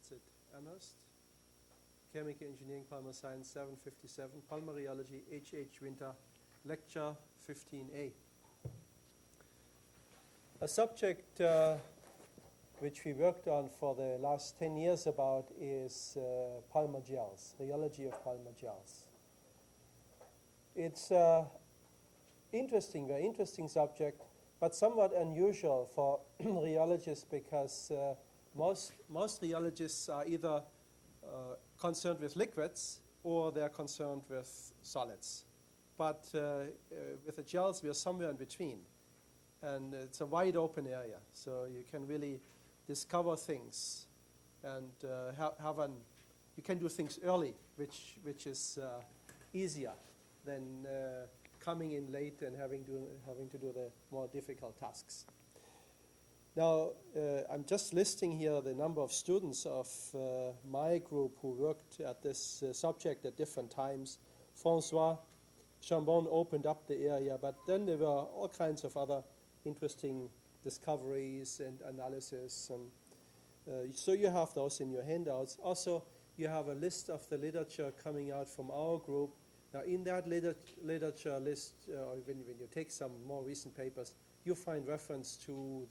It's at Amherst, Chemical Engineering, Polymer Science 757, Polymer Rheology, H.H. Winter, Lecture 15A. A subject which we worked on for the last 10 years about is polymer gels, rheology of polymer gels. It's interesting, very interesting subject, but somewhat unusual for rheologists because most rheologists are either concerned with liquids or they're concerned with solids. But with the gels, we're somewhere in between. And it's a wide open area, so you can really discover things and you can do things early, which is easier than coming in late and having to do the more difficult tasks. Now, I'm just listing here the number of students of my group who worked at this subject at different times. François, Chambon opened up the area, but then there were all kinds of other interesting discoveries and analysis. And so you have those in your handouts. Also, you have a list of the literature coming out from our group. Now, in that literature list, when you take some more recent papers, you find reference to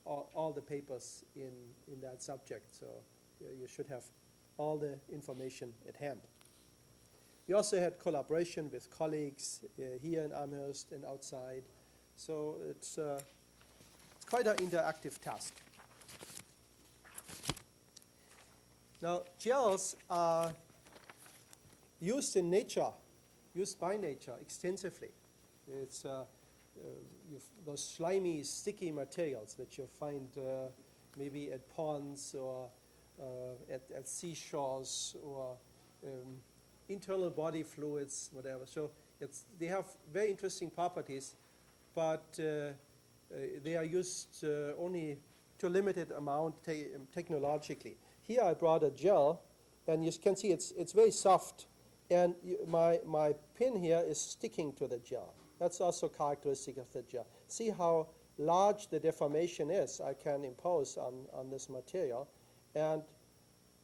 all the papers in that subject. So you should have all the information at hand. We also had collaboration with colleagues here in Amherst and outside. So it's quite an interactive task. Now, gels are used in nature, used by nature extensively. It's those slimy, sticky materials that you find maybe at ponds or at seashores or internal body fluids, whatever. So they have very interesting properties, but they are used only to a limited amount technologically. Here I brought a gel, and you can see it's very soft, and my pin here is sticking to the gel. That's also characteristic of the gel. See how large the deformation is I can impose on this material, and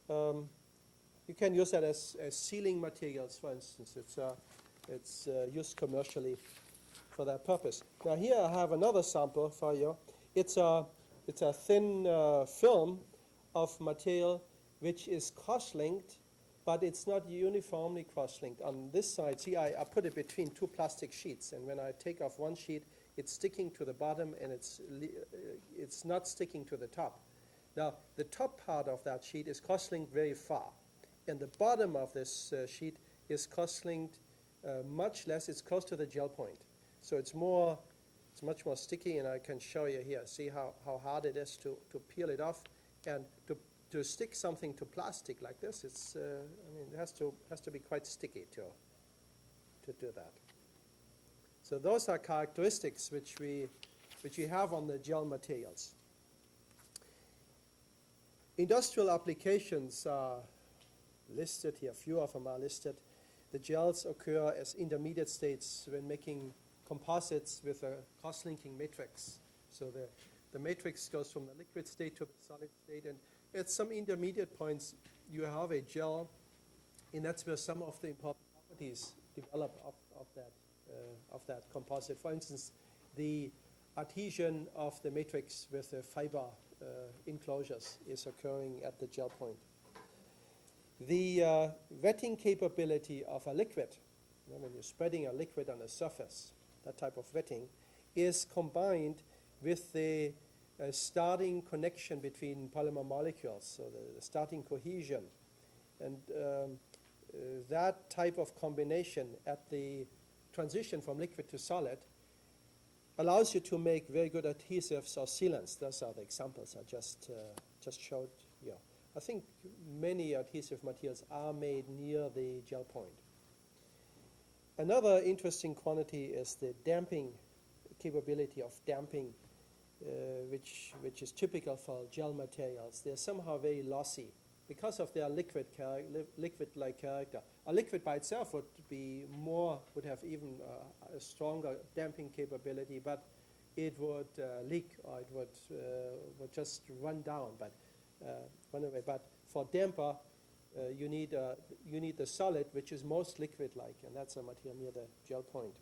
you can use that as sealing materials, for instance. It's used commercially for that purpose. Now here I have another sample for you. It's a thin film of material which is cross-linked, but it's not uniformly cross-linked. On this side, see, I put it between two plastic sheets, and when I take off one sheet, it's sticking to the bottom, and it's not sticking to the top. Now, the top part of that sheet is cross-linked very far, and the bottom of this sheet is cross-linked much less. It's close to the gel point. So it's much more sticky, and I can show you here. See how hard it is to peel it off, and to stick something to plastic like this. It's it has to be quite sticky to do that. So those are characteristics which we have on the gel materials. Industrial applications are listed here. A few of them are listed. The gels occur as intermediate states when making composites with a cross-linking matrix. So the matrix goes from the liquid state to the solid state, and at some intermediate points you have a gel, and that's where some of the important properties develop of that composite. For instance, the adhesion of the matrix with the fiber enclosures is occurring at the gel point. The wetting capability of a liquid, when you're spreading a liquid on a surface, that type of wetting, is combined with the starting connection between polymer molecules, so the starting cohesion. And that type of combination at the transition from liquid to solid allows you to make very good adhesives or sealants. Those are the examples I just showed you. I think many adhesive materials are made near the gel point. Another interesting quantity is the damping capability of damping, which is typical for gel materials. They're somehow very lossy because of their liquid-like character. A liquid by itself would have even a stronger damping capability, but it would leak or it would just run down. But for damper, you need the solid, which is most liquid-like, and that's a material near the gel point.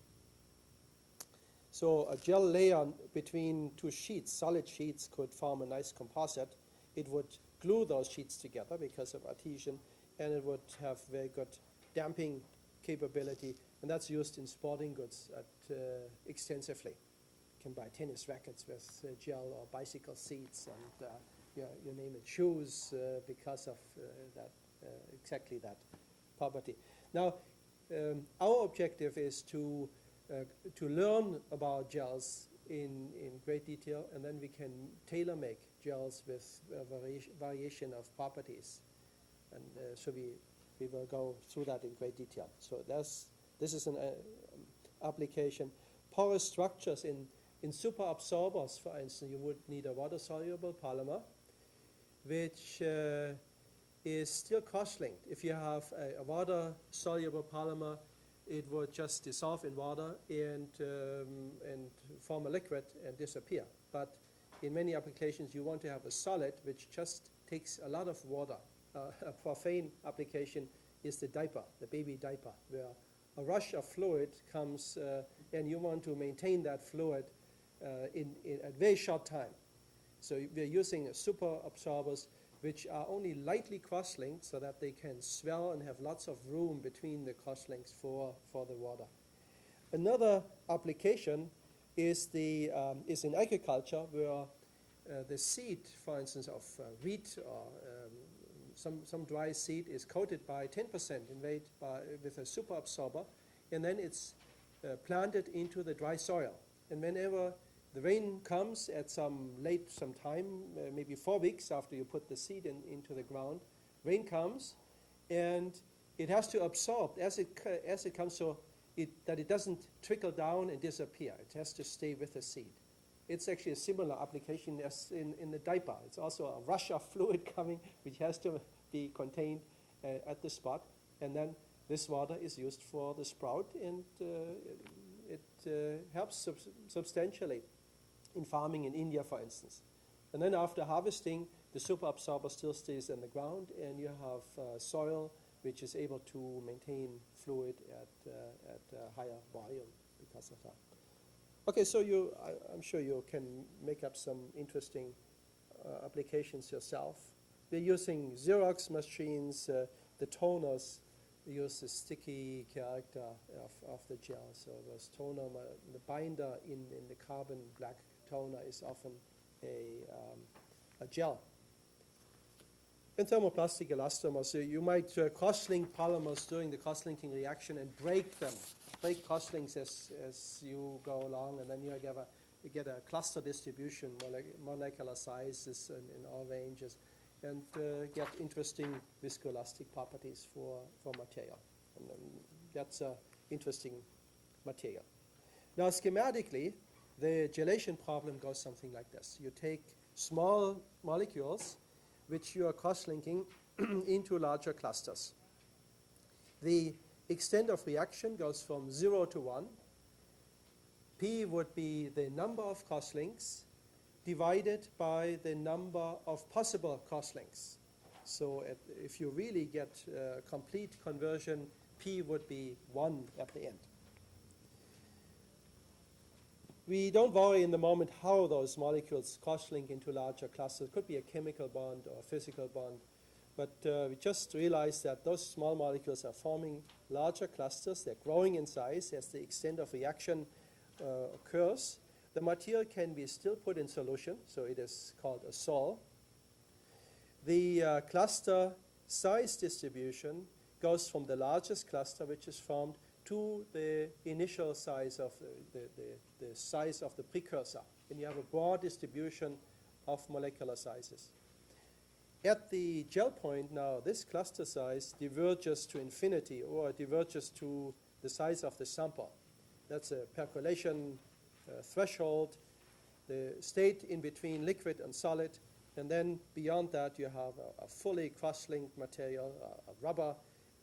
So a gel layer between two sheets, solid sheets, could form a nice composite. It would glue those sheets together because of adhesion, and it would have very good damping capability, and that's used in sporting goods extensively. You can buy tennis rackets with gel, or bicycle seats, and you name it, shoes, because of exactly that property. Now, our objective is to learn about gels in great detail, and then we can tailor-make gels with variation of properties. And so we will go through that in great detail. So this is an application. Porous structures in super absorbers, for instance, you would need a water-soluble polymer, which is still cross-linked. If you have a water-soluble polymer, it would just dissolve in water and form a liquid and disappear. But in many applications, you want to have a solid which just takes a lot of water. A profane application is the diaper, the baby diaper, where a rush of fluid comes and you want to maintain that fluid in a very short time. So we're using super absorbers which are only lightly cross-linked so that they can swell and have lots of room between the cross-links for the water. Another application is in agriculture, where the seed, for instance, of wheat or some dry seed is coated by 10% in weight with a super absorber, and then it's planted into the dry soil. And whenever the rain comes at some time, maybe 4 weeks after you put the seed into the ground, rain comes, and it has to absorb as it comes, so that it doesn't trickle down and disappear. It has to stay with the seed. It's actually a similar application as in the diaper. It's also a rush of fluid coming, which has to be contained at the spot, and then this water is used for the sprout, and it helps substantially in farming in India, for instance. And then after harvesting, the super absorber still stays in the ground, and you have soil which is able to maintain fluid at a higher volume because of that. Okay, so I'm sure you can make up some interesting applications yourself. We're using Xerox machines. The toners use the sticky character of the gel. So those toner, the binder in the carbon black toner is often a gel. In thermoplastic elastomers, so you might cross-link polymers during the cross-linking reaction and break cross-links as you go along, and then you get a cluster distribution, molecular sizes in all ranges, and get interesting viscoelastic properties for material. And that's an interesting material. Now, schematically, the gelation problem goes something like this. You take small molecules which you are cross-linking into larger clusters. The extent of reaction goes from 0 to 1. P would be the number of cross-links divided by the number of possible cross-links. So if you really get complete conversion, P would be 1 at the end. We don't worry in the moment how those molecules cross-link into larger clusters. It could be a chemical bond or a physical bond. But we just realize that those small molecules are forming larger clusters. They're growing in size as the extent of reaction occurs. The material can be still put in solution, so it is called a sol. The cluster size distribution goes from the largest cluster, which is formed, to the initial size of the size of the precursor. And you have a broad distribution of molecular sizes. At the gel point now, this cluster size diverges to infinity, or diverges to the size of the sample. That's a percolation threshold, the state in between liquid and solid, and then beyond that you have a fully cross-linked material, a rubber,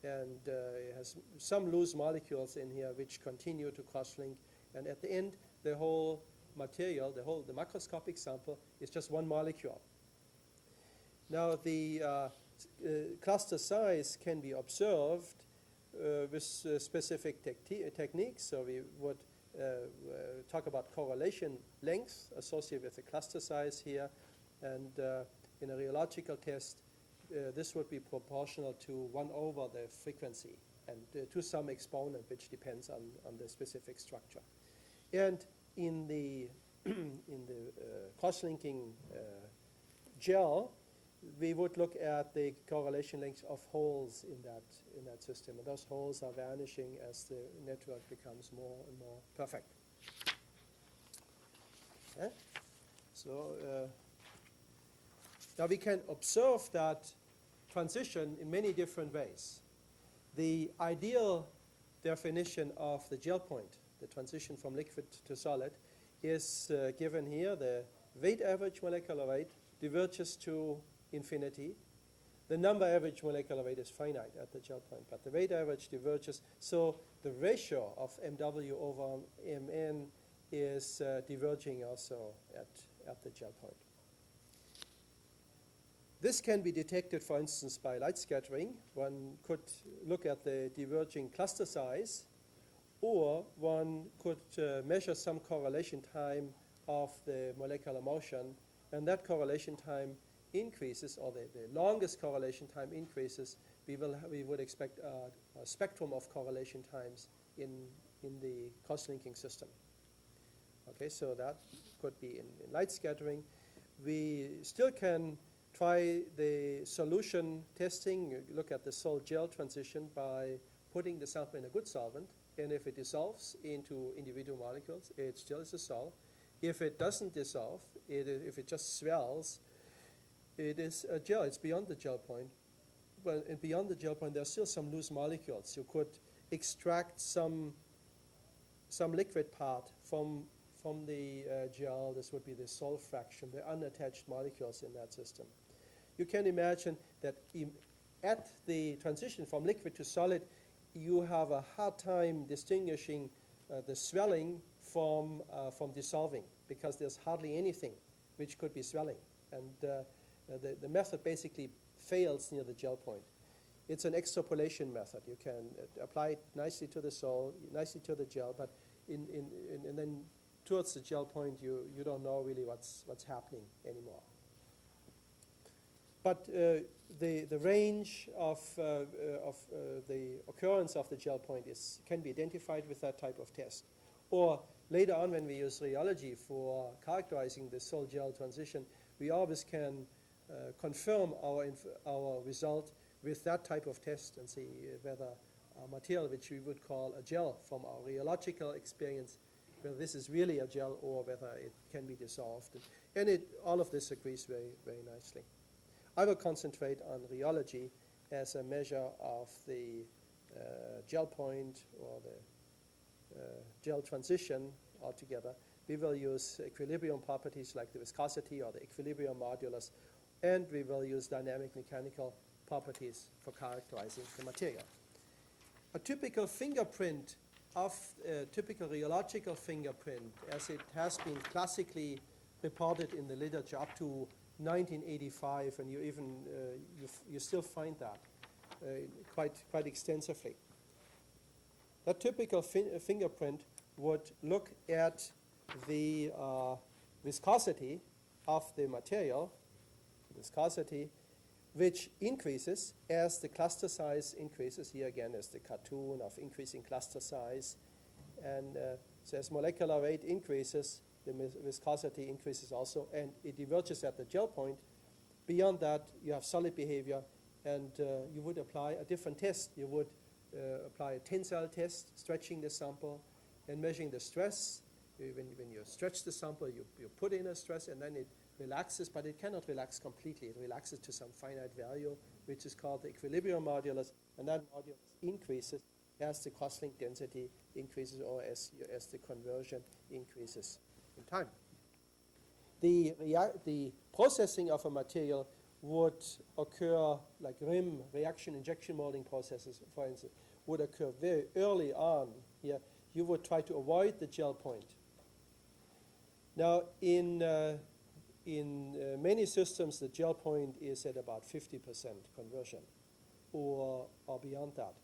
and it has some loose molecules in here which continue to cross-link, and at the end the whole material, the macroscopic sample, is just one molecule. Now the cluster size can be observed with specific techniques. So we would talk about correlation length associated with the cluster size here. And in a rheological test, this would be proportional to 1 over the frequency and to some exponent, which depends on the specific structure. And in the cross-linking gel, we would look at the correlation lengths of holes in that system. And those holes are vanishing as the network becomes more and more perfect. Okay? So now we can observe that transition in many different ways. The ideal definition of the gel point, the transition from liquid to solid, is given here. The weight average molecular weight diverges to infinity. The number average molecular weight is finite at the gel point, but the weight average diverges. So the ratio of MW over Mn is diverging also at the gel point. This can be detected, for instance, by light scattering. One could look at the diverging cluster size, or one could measure some correlation time of the molecular motion, and that correlation time increases, or the longest correlation time increases. We would expect a spectrum of correlation times in the cross-linking system. Okay, so that could be in light scattering. We still can try the solution testing. You look at the sol-gel transition by putting the sample in a good solvent, and if it dissolves into individual molecules, it still is a sol. If it doesn't dissolve, if it just swells, it is a gel. It's beyond the gel point. Well, and beyond the gel point, there's still some loose molecules. You could extract some liquid part from the gel. This would be the sol fraction, the unattached molecules in that system. You can imagine that at the transition from liquid to solid, you have a hard time distinguishing the swelling from dissolving, because there's hardly anything which could be swelling. And the method basically fails near the gel point. It's an extrapolation method. You can apply it nicely to the sol, nicely to the gel, but and then towards the gel point, you don't know really what's happening anymore. But the range of the occurrence of the gel point can be identified with that type of test. Or later on, when we use rheology for characterizing the sol-gel transition, we always can confirm our result with that type of test and see whether a material which we would call a gel from our rheological experience, whether this is really a gel or whether it can be dissolved. And all of this agrees very, very nicely. I will concentrate on rheology as a measure of the gel point or the gel transition altogether. We will use equilibrium properties like the viscosity or the equilibrium modulus, and we will use dynamic mechanical properties for characterizing the material. A typical fingerprint typical rheological fingerprint, as it has been classically reported in the literature up to 1985, and you still find that quite extensively. That typical fingerprint would look at the viscosity of the material, which increases as the cluster size increases. Here again is the cartoon of increasing cluster size. And so as molecular weight increases, the viscosity increases also, and it diverges at the gel point. Beyond that, you have solid behavior, and you would apply a different test. You would apply a tensile test, stretching the sample and measuring the stress. When you stretch the sample, you put in a stress, and then it relaxes, but it cannot relax completely. It relaxes to some finite value, which is called the equilibrium modulus, and that modulus increases as the cross-link density increases or as the conversion increases in time. The processing of a material would occur, like RIM, reaction injection molding processes, for instance, would occur very early on here. You would try to avoid the gel point. Now, in In many systems, the gel point is at about 50% conversion or beyond that.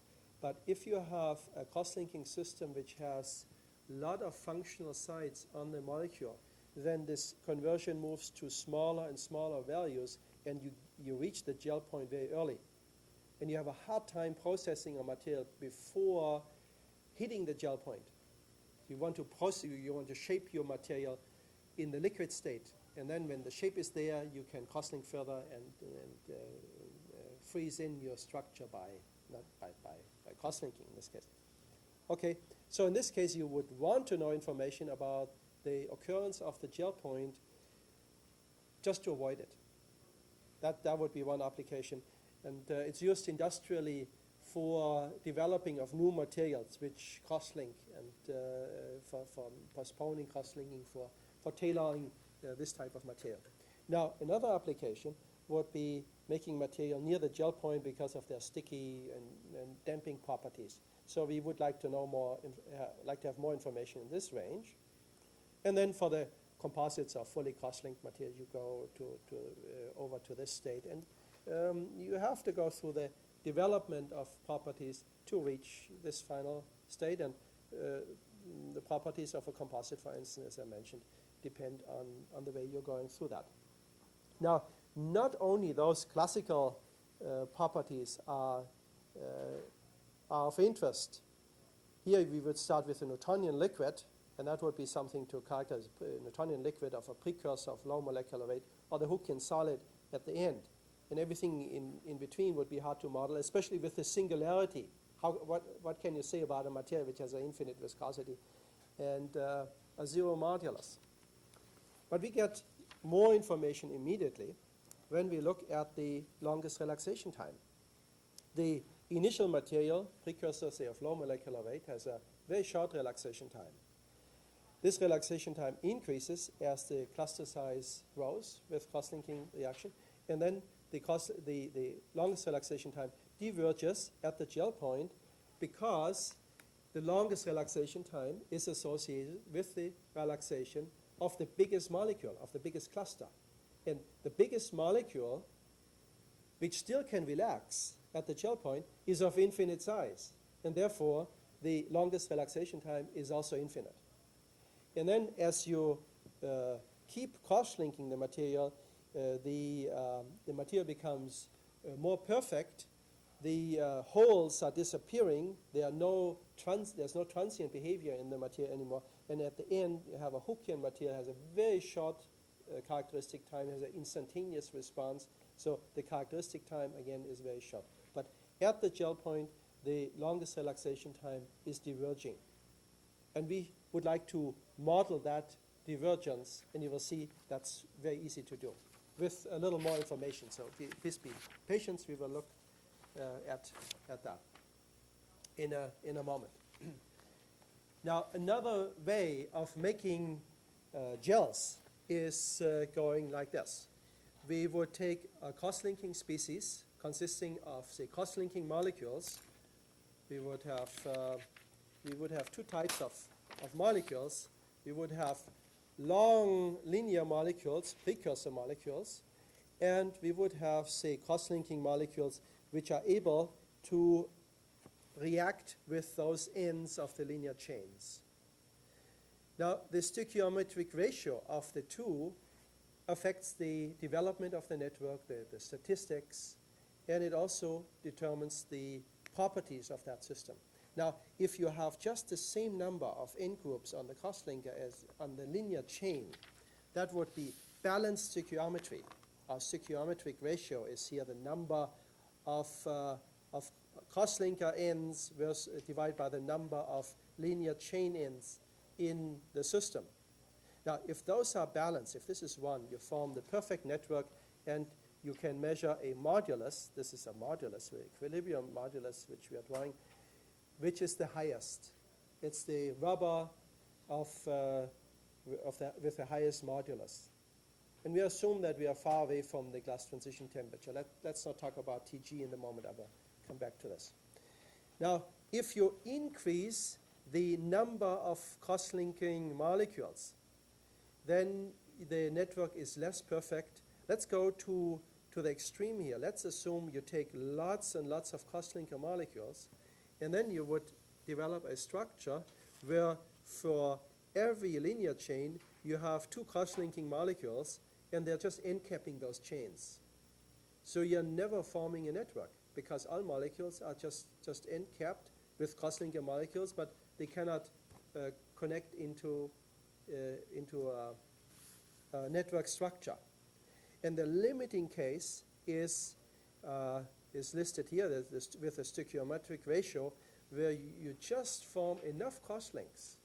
But if you have a cross-linking system which has a lot of functional sites on the molecule, then this conversion moves to smaller and smaller values, and you reach the gel point very early. And you have a hard time processing a material before hitting the gel point. You want to shape your material in the liquid state, and then when the shape is there, you can cross-link further and freeze in your structure by cross-linking in this case. Okay, so in this case, you would want to know information about the occurrence of the gel point just to avoid it. That would be one application. And it's used industrially for developing of new materials which cross-link and for postponing cross-linking, for tailoring this type of material. Now, another application would be making material near the gel point because of their sticky and damping properties. So we would like to know more, like to have more information in this range. And then for the composites or fully cross-linked materials, you go over to this state. And you have to go through the development of properties to reach this final state. And the properties of a composite, for instance, as I mentioned, depend on the way you're going through that. Now, not only those classical properties are of interest. Here we would start with a Newtonian liquid, and that would be something to characterize a Newtonian liquid of a precursor of low molecular weight, or the Hookean solid at the end. And everything in between would be hard to model, especially with the singularity. What can you say about a material which has an infinite viscosity and a zero modulus? But we get more information immediately when we look at the longest relaxation time. The initial material, precursor, say, of low molecular weight, has a very short relaxation time. This relaxation time increases as the cluster size grows with cross-linking reaction, and then the longest relaxation time diverges at the gel point because the longest relaxation time is associated with the relaxation of the biggest molecule, of the biggest cluster. And the biggest molecule, which still can relax at the gel point, is of infinite size. And therefore, the longest relaxation time is also infinite. And then as you keep cross-linking the material, the material becomes more perfect. The holes are disappearing. There's no transient behavior in the material anymore. And at the end, you have a Hookean material, has a very short characteristic time, has an instantaneous response. So the characteristic time, again, is very short. But at the gel point, the longest relaxation time is diverging. And we would like to model that divergence, and you will see that's very easy to do with a little more information. So please be patient. We will look at that in a moment. Now, another way of making gels is going like this. We would take a cross-linking species consisting of, say, cross-linking molecules. We would have two types of molecules. We would have long linear molecules, precursor molecules, and we would have, say, cross-linking molecules which are able to react with those ends of the linear chains. Now, the stoichiometric ratio of the two affects the development of the network, the statistics, and it also determines the properties of that system. Now, if you have just the same number of end groups on the crosslinker as on the linear chain, that would be balanced stoichiometry. Our stoichiometric ratio is here the number of crosslinker ends divided by the number of linear chain ends in the system. Now, if those are balanced, if this is 1, you form the perfect network, and you can measure a modulus. This is a modulus, the equilibrium modulus, which we are drawing, which is the highest. It's the rubber with the highest modulus. And we assume that we are far away from the glass transition temperature. Let's not talk about TG in the moment. I will come back to this. Now, if you increase the number of cross-linking molecules, then the network is less perfect. Let's go to the extreme here. Let's assume you take lots and lots of crosslinker molecules, and then you would develop a structure where for every linear chain you have two crosslinking molecules, and they're just end-capping those chains. So you're never forming a network, because all molecules are just end-capped with crosslinker molecules, but they cannot connect into a network structure. And the limiting case is listed here with a stoichiometric ratio, where you just form enough crosslinks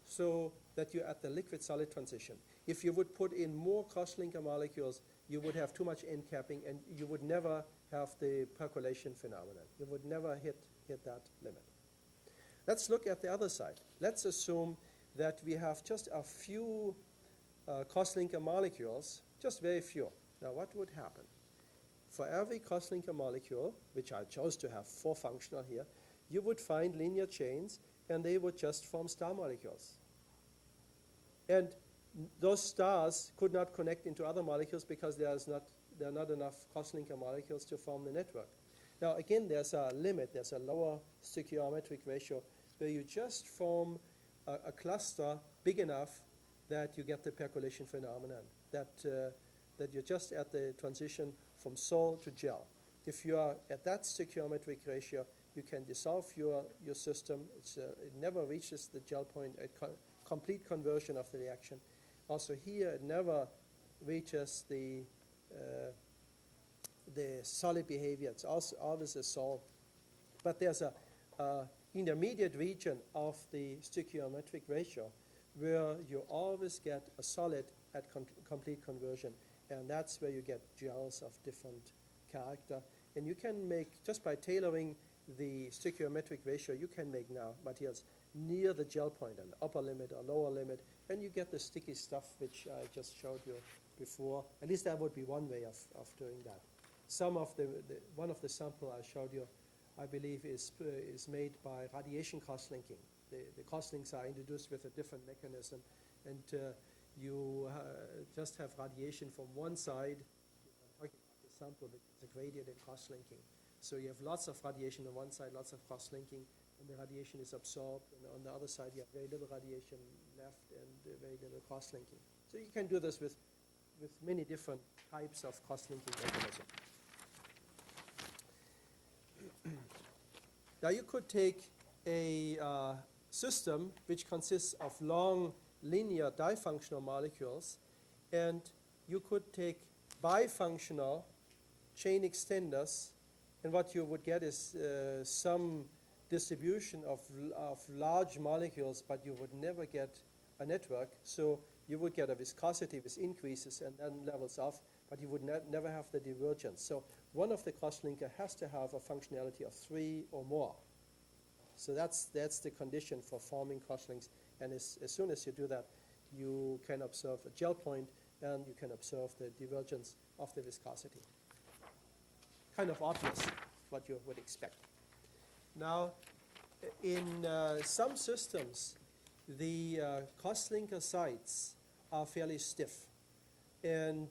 so that you're at the liquid-solid transition. If you would put in more crosslinker molecules, you would have too much end capping, and you would never have the percolation phenomenon. You would never hit that limit. Let's look at the other side. Let's assume that we have just a few crosslinker molecules, just very few. Now, what would happen? For every crosslinker molecule, which I chose to have 4 functional here, you would find linear chains, and they would just form star molecules. And those stars could not connect into other molecules because there are not enough crosslinker molecules to form the network. Now, again, there's a limit. There's a lower stoichiometric ratio where you just form a cluster big enough that you get the percolation phenomenon, that you're just at the transition from sol to gel. If you are at that stoichiometric ratio, you can dissolve your system. It never reaches the gel point, complete conversion of the reaction. Also here, it never reaches the solid behavior. It's also always a sol. But there's a intermediate region of the stoichiometric ratio where you always get a solid at complete conversion. And that's where you get gels of different character. And you can make, just by tailoring the stoichiometric ratio, you can make now materials near the gel point, an upper limit or lower limit, and you get the sticky stuff which I just showed you before. At least that would be one way of doing that. One of the sample I showed you, I believe, is made by radiation crosslinking. The crosslinks are introduced with a different mechanism, and you just have radiation from one side. I'm talking about the sample with the gradient crosslinking. So you have lots of radiation on one side, lots of cross-linking, and the radiation is absorbed. And on the other side, you have very little radiation left and very little cross-linking. So you can do this with many different types of cross-linking mechanism. Now you could take a system which consists of long linear difunctional molecules, and you could take bifunctional chain extenders, and what you would get is some distribution of large molecules, but you would never get a network. So you would get a viscosity with increases and then levels off, but you would never have the divergence. So one of the crosslinker has to have a functionality of 3 or more. So that's the condition for forming crosslinks. And as soon as you do that, you can observe a gel point, and you can observe the divergence of the viscosity. Kind of obvious what you would expect. Now, in some systems, the crosslinker sites are fairly stiff, and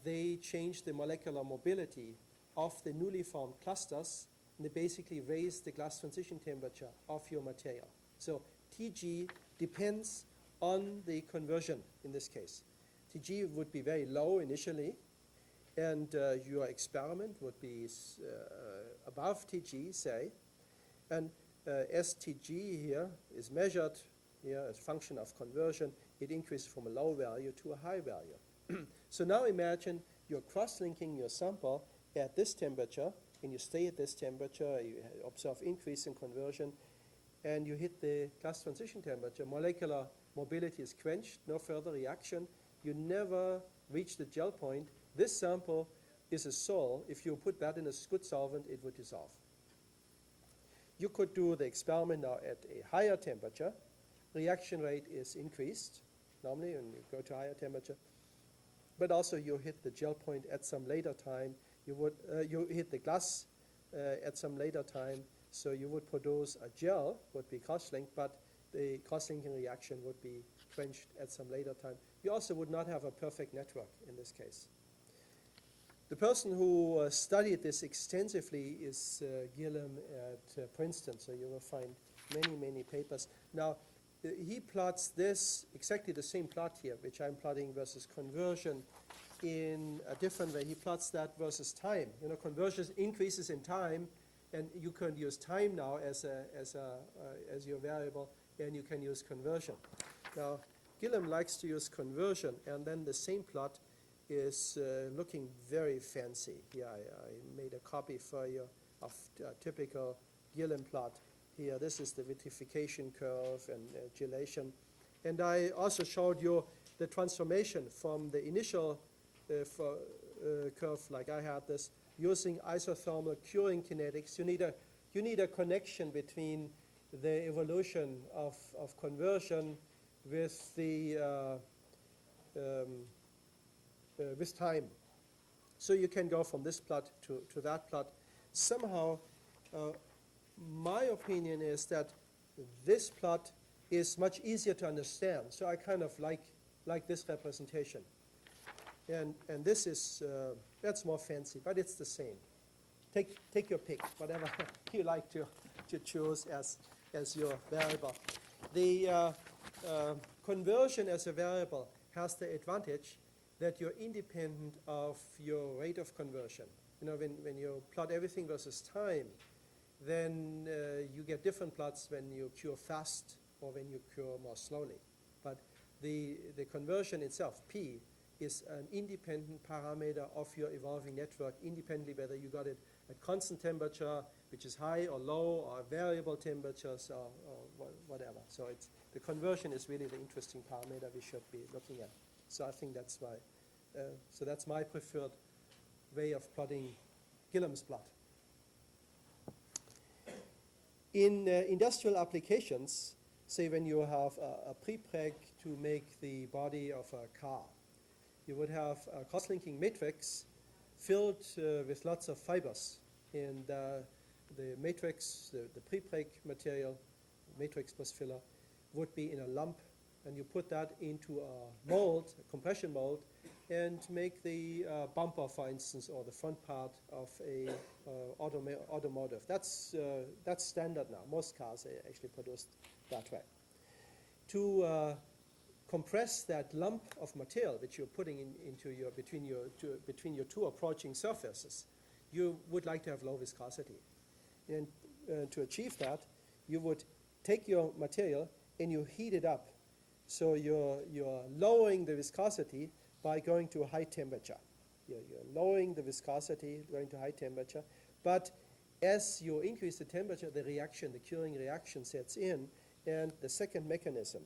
they change the molecular mobility of the newly formed clusters, and they basically raise the glass transition temperature of your material. So Tg depends on the conversion in this case. Tg would be very low initially, and your experiment would be above Tg, say, and STG here is measured here as a function of conversion. It increases from a low value to a high value. So now imagine you're cross-linking your sample at this temperature, and you stay at this temperature, you observe increase in conversion, and you hit the glass transition temperature. Molecular mobility is quenched, no further reaction. You never reach the gel point. This sample is a sol. If you put that in a good solvent, it would dissolve. You could do the experiment now at a higher temperature. Reaction rate is increased normally when you go to higher temperature. But also you hit the gel point at some later time. You hit the glass at some later time. So you would produce a gel, would be cross-linked, but the cross-linking reaction would be quenched at some later time. You also would not have a perfect network in this case. The person who studied this extensively is Gillum at Princeton, so you will find many, many papers. Now, he plots this, exactly the same plot here, which I'm plotting versus conversion, in a different way. He plots that versus time. You know, conversion increases in time, and you can use time now as your variable, and you can use conversion. Now, Gillum likes to use conversion, and then the same plot is looking very fancy. Here, I made a copy for you of a typical Gillum plot. Here, this is the vitrification curve and gelation. And I also showed you the transformation from the initial curve, like I had this, using isothermal curing kinetics. You need a connection between the evolution of conversion with the with time. So you can go from this plot to that plot. Somehow, my opinion is that this plot is much easier to understand. So I kind of like this representation. And this is, that's more fancy, but it's the same. Take your pick, whatever you like to choose as your variable. The conversion as a variable has the advantage that you're independent of your rate of conversion. You know, when you plot everything versus time, then you get different plots when you cure fast or when you cure more slowly. But the conversion itself, P, is an independent parameter of your evolving network, independently whether you got it at constant temperature, which is high or low, or variable temperatures, or whatever. So the conversion is really the interesting parameter we should be looking at. So I think that's my preferred way of plotting Gillum's plot. In industrial applications, say when you have a prepreg to make the body of a car, you would have a crosslinking matrix filled with lots of fibers. And the matrix, the prepreg material, matrix plus filler, would be in a lump, and you put that into a mold, a compression mold, and make the bumper, for instance, or the front part of a automotive. That's standard now. Most cars are actually produced that way. To compress that lump of material which you're putting into between your two approaching surfaces, you would like to have low viscosity. And to achieve that, you would take your material and you heat it up. So you're lowering the viscosity by going to a high temperature. You're lowering the viscosity, going to high temperature. But as you increase the temperature, the curing reaction sets in. And the second mechanism,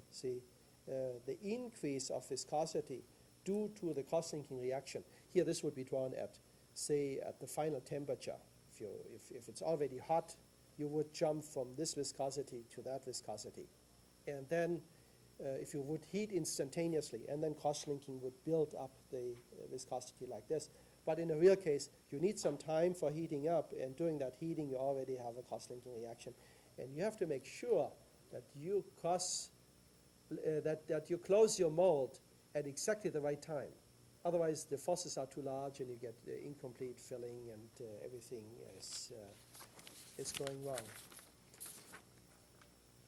the increase of viscosity due to the crosslinking reaction. Here, this would be drawn at, say, at the final temperature. If it's already hot, you would jump from this viscosity to that viscosity. And then if you would heat instantaneously, and then crosslinking would build up the viscosity like this. But in a real case, you need some time for heating up, and during that heating, you already have a crosslinking reaction. And you have to make sure that you you close your mold at exactly the right time. Otherwise, the forces are too large, and you get incomplete filling, and everything is going wrong.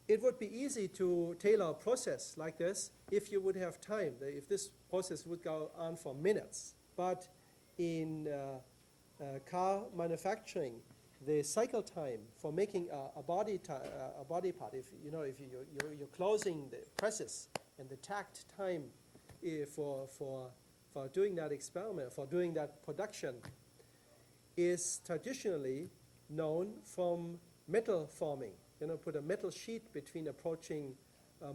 It would be easy to tailor a process like this if you would have time, if this process would go on for minutes. But in car manufacturing, the cycle time for making a body part, if you're closing the presses, and the takt time for doing that experiment, for doing that production, is traditionally known from metal forming. Put a metal sheet between approaching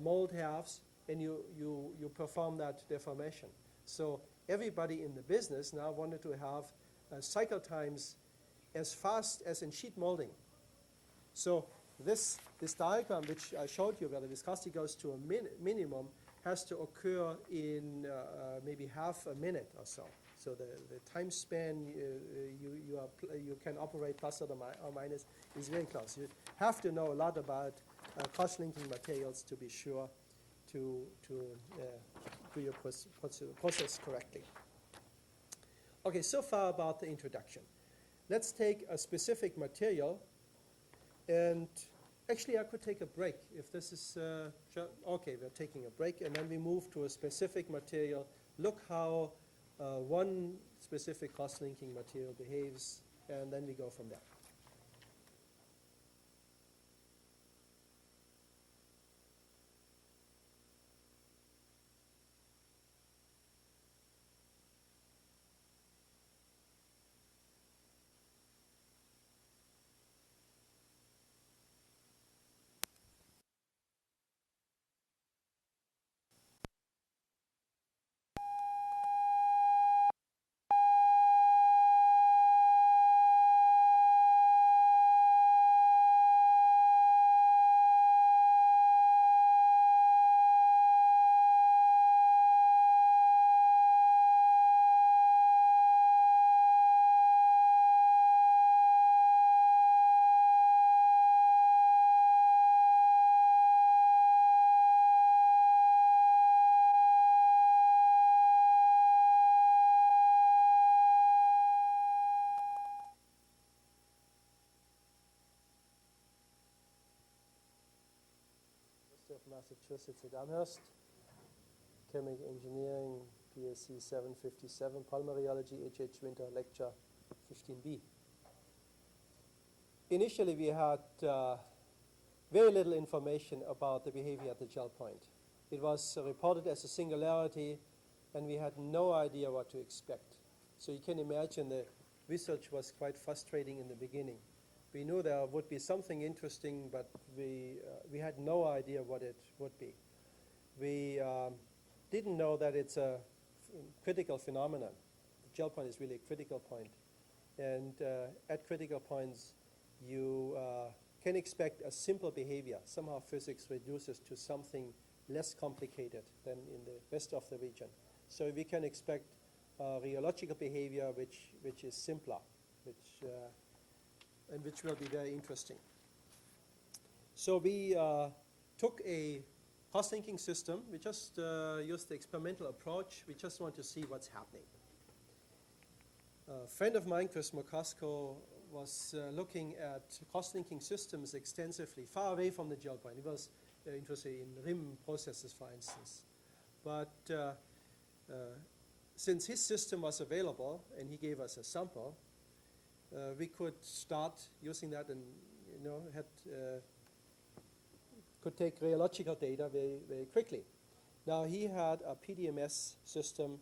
mold halves, and you perform that deformation. So everybody in the business now wanted to have cycle times as fast as in sheet molding. So this diagram, which I showed you, where the viscosity goes to a minimum, has to occur in maybe half a minute or so. So the time span you can operate plus or minus is very close. You have to know a lot about cross-linking materials to be sure to do your process correctly. Okay, so far about the introduction. Let's take a specific material, and actually I could take a break if this is, okay, we're taking a break, and then we move to a specific material. Look how one specific cross-linking material behaves, and then we go from there. Of Massachusetts at Amherst, Chemical Engineering, PSC 757, Polymer Rheology, H.H. Winter, Lecture 15B. Initially, we had very little information about the behavior at the gel point. It was reported as a singularity, and we had no idea what to expect. So you can imagine the research was quite frustrating in the beginning. We knew there would be something interesting, but we had no idea what it would be. We didn't know that it's a critical phenomenon. The gel point is really a critical point. And at critical points, you can expect a simple behavior. Somehow physics reduces to something less complicated than in the rest of the region. So we can expect rheological behavior which is simpler, and which will be very interesting. So we took a cross-linking system. We just used the experimental approach. We just want to see what's happening. A friend of mine, Chris McCusker, was looking at cross-linking systems extensively, far away from the gel point. He was interested in rim processes, for instance. But since his system was available and he gave us a sample, we could start using that and could take rheological data very, very quickly. Now he had a PDMS system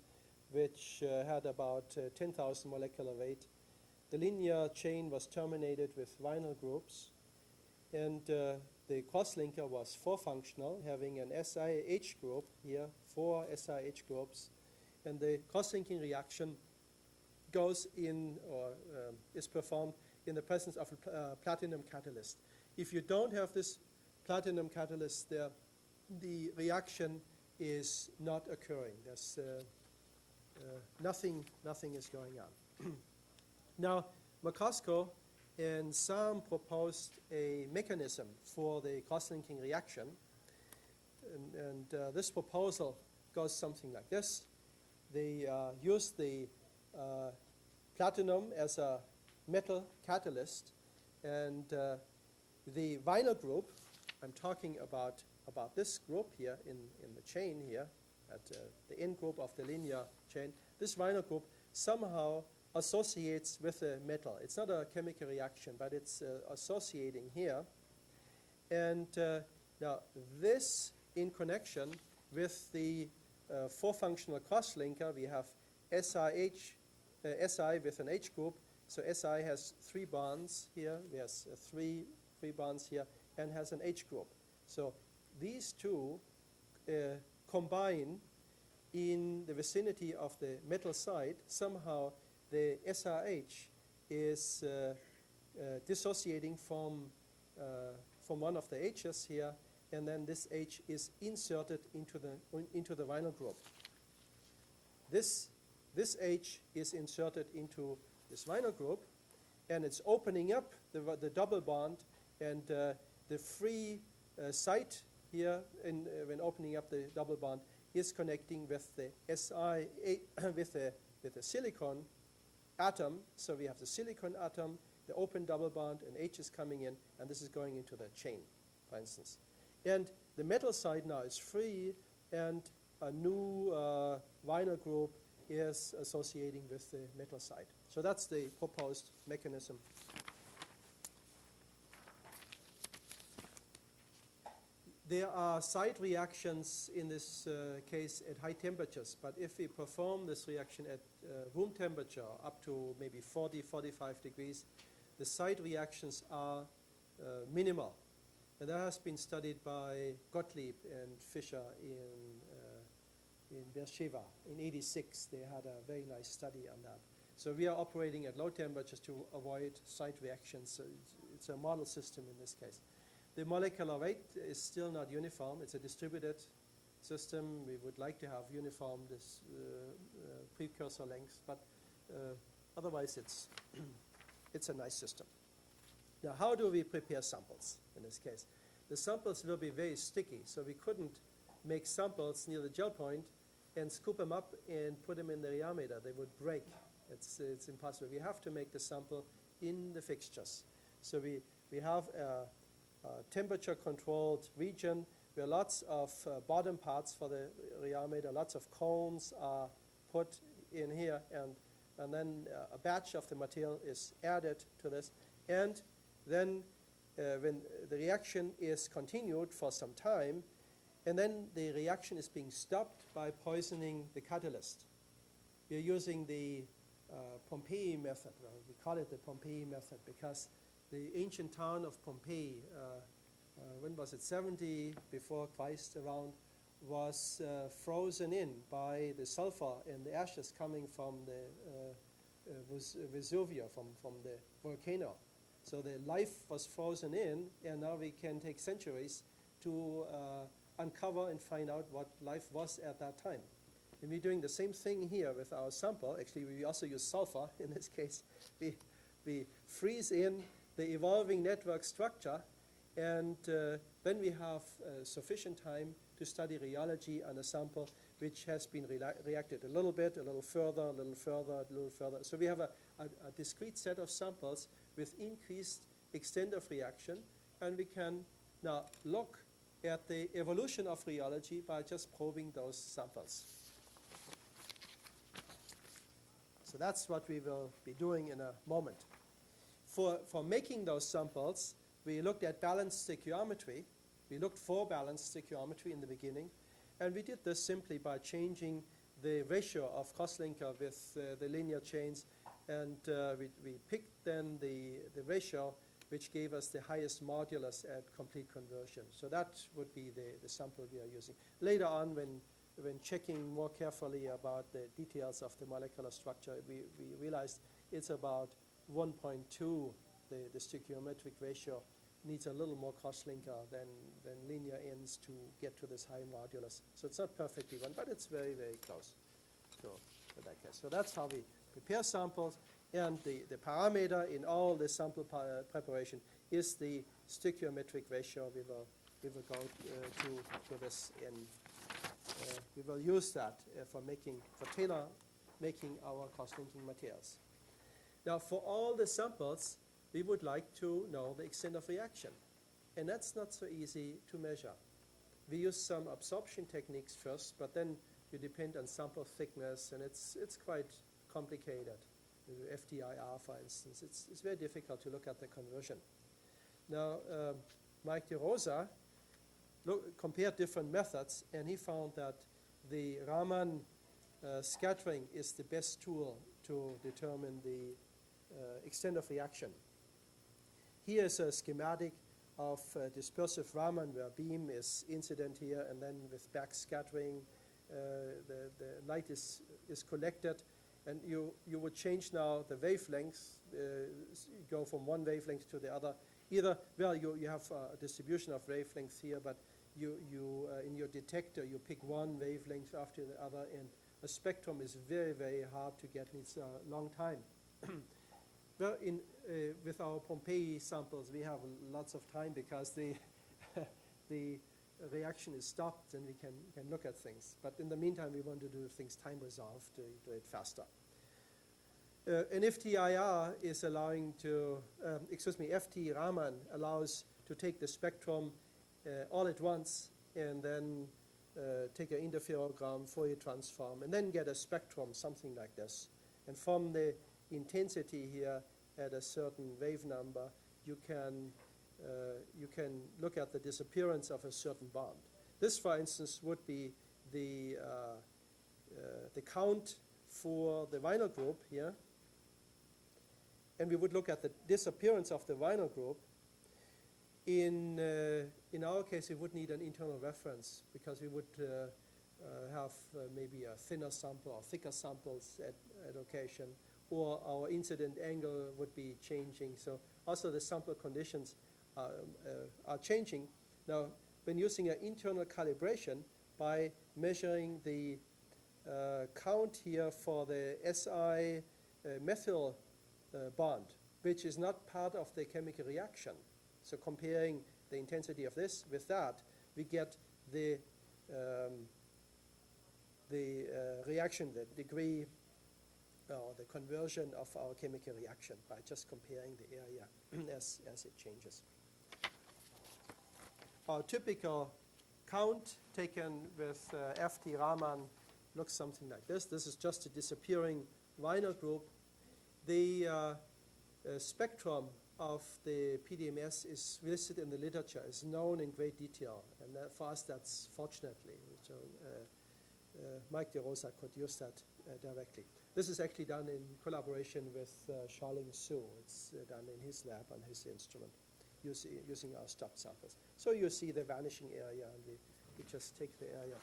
which had about 10,000 molecular weight. The linear chain was terminated with vinyl groups, and the crosslinker was 4-functional, having an SiH group here, 4 SiH groups, and the crosslinking reaction goes in or is performed in the presence of a platinum catalyst. If you don't have this platinum catalyst there, the reaction is not occurring. There's nothing is going on. Now, McCusker and Sam proposed a mechanism for the cross-linking reaction, and this proposal goes something like this. They use the platinum as a metal catalyst, and the vinyl group, I'm talking about this group here in the chain here, at the end group of the linear chain, this vinyl group somehow associates with the metal. It's not a chemical reaction, but it's associating here. And now this in connection with the 4-functional cross-linker, we have SiH, Si with an H group. So Si has 3 bonds here. We have three bonds here and has an H group. So these two combine in the vicinity of the metal side. Somehow the SiH is dissociating from one of the H's here, and then this H is inserted into the vinyl group. This H is inserted into this vinyl group, and it's opening up the double bond, and the free site here, when opening up the double bond, is connecting with the with the silicon atom. So we have the silicon atom, the open double bond, and H is coming in, and this is going into the chain, for instance. And the metal side now is free, and a new vinyl group is associating with the metal side. So that's the proposed mechanism. There are side reactions in this case at high temperatures, but if we perform this reaction at room temperature up to maybe 40, 45 degrees, the side reactions are minimal. And that has been studied by Gottlieb and Fischer in Beersheba. In '86, they had a very nice study on that. So we are operating at low temperatures to avoid side reactions. So it's a model system in this case. The molecular weight is still not uniform. It's a distributed system. We would like to have uniform precursor lengths, but otherwise it's a nice system. Now, how do we prepare samples in this case? The samples will be very sticky, so we couldn't make samples near the gel point and scoop them up and put them in the rheometer. They would break. It's impossible. We have to make the sample in the fixtures. So we have a temperature-controlled region where lots of bottom parts for the rheometer, lots of cones are put in here, and then a batch of the material is added to this. And then when the reaction is continued for some time, and then the reaction is being stopped by poisoning the catalyst. We are using the Pompeii method. Well, we call it the Pompeii method because the ancient town of Pompeii, when was it, 70 before Christ around, was frozen in by the sulfur and the ashes coming from the Vesuvio, from the volcano. So the life was frozen in, and now we can take centuries to uncover and find out what life was at that time. And we're doing the same thing here with our sample. Actually, we also use sulfur in this case. We freeze in the evolving network structure, and then we have sufficient time to study rheology on a sample which has been reacted a little bit, a little further, a little further, a little further. So we have a discrete set of samples with increased extent of reaction, and we can now look at the evolution of rheology by just probing those samples. So that's what we will be doing in a moment. For making those samples, we looked at balanced stoichiometry. We looked for balanced stoichiometry in the beginning, and we did this simply by changing the ratio of crosslinker with the linear chains, and we picked then the ratio which gave us the highest modulus at complete conversion. So that would be the sample we are using. Later on, when checking more carefully about the details of the molecular structure, we realized it's about 1.2, the stoichiometric ratio needs a little more crosslinker than linear ends to get to this high modulus. So it's not perfectly one, but it's very, very close to that case. So that's how we prepare samples, and the parameter in all the sample preparation is the stoichiometric ratio. We will go to this, and we will use that for tailor making our cross-linking materials. Now, for all the samples, we would like to know the extent of reaction, and that's not so easy to measure. We use some absorption techniques first, but then you depend on sample thickness, and it's quite complicated. FDIR, for instance, it's very difficult to look at the conversion. Now, Mike DeRosa compared different methods, and he found that the Raman scattering is the best tool to determine the extent of reaction. Here is a schematic of dispersive Raman where beam is incident here, and then with back scattering, the light is collected, and you would change now the wavelength, go from one wavelength to the other. Either, well, you have a distribution of wavelengths here, but you in your detector, you pick one wavelength after the other, and a spectrum is very, very hard to get. It's a long time. Well, with our Pompeii samples, we have lots of time because the reaction is stopped, then we can look at things. But in the meantime, we want to do things time resolved to do it faster. An FTIR is allowing to, FT Raman allows to take the spectrum all at once and then take an interferogram, Fourier transform, and then get a spectrum, something like this. And from the intensity here at a certain wave number, you can look at the disappearance of a certain bond. This, for instance, would be the count for the vinyl group here. And we would look at the disappearance of the vinyl group. In our case, we would need an internal reference because we would have maybe a thinner sample or thicker samples at occasion, or our incident angle would be changing. So also the sample conditions are changing. Now, when using an internal calibration by measuring the count here for the Si methyl bond, which is not part of the chemical reaction. So comparing the intensity of this with that, we get the reaction, the degree, or the conversion of our chemical reaction by just comparing the area as it changes. Our typical count taken with FT Raman looks something like this. This is just a disappearing vinyl group. The spectrum of the PDMS is listed in the literature, is known in great detail, and for us that's fortunately. So, Mike DeRosa could use that directly. This is actually done in collaboration with Charling Su. It's done in his lab on his instrument using our stopped samples. So you see the vanishing area, and we just take the area.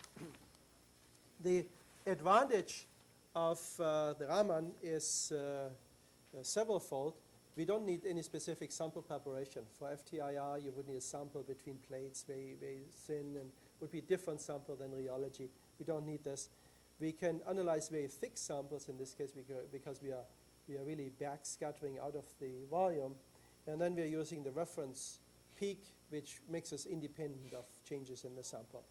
The advantage of the Raman is several-fold. We don't need any specific sample preparation. For FTIR, you would need a sample between plates, very, very thin, and would be a different sample than rheology. We don't need this. We can analyze very thick samples in this case because we are really backscattering out of the volume. And then we're using the reference peak, which makes us independent of changes in the sample.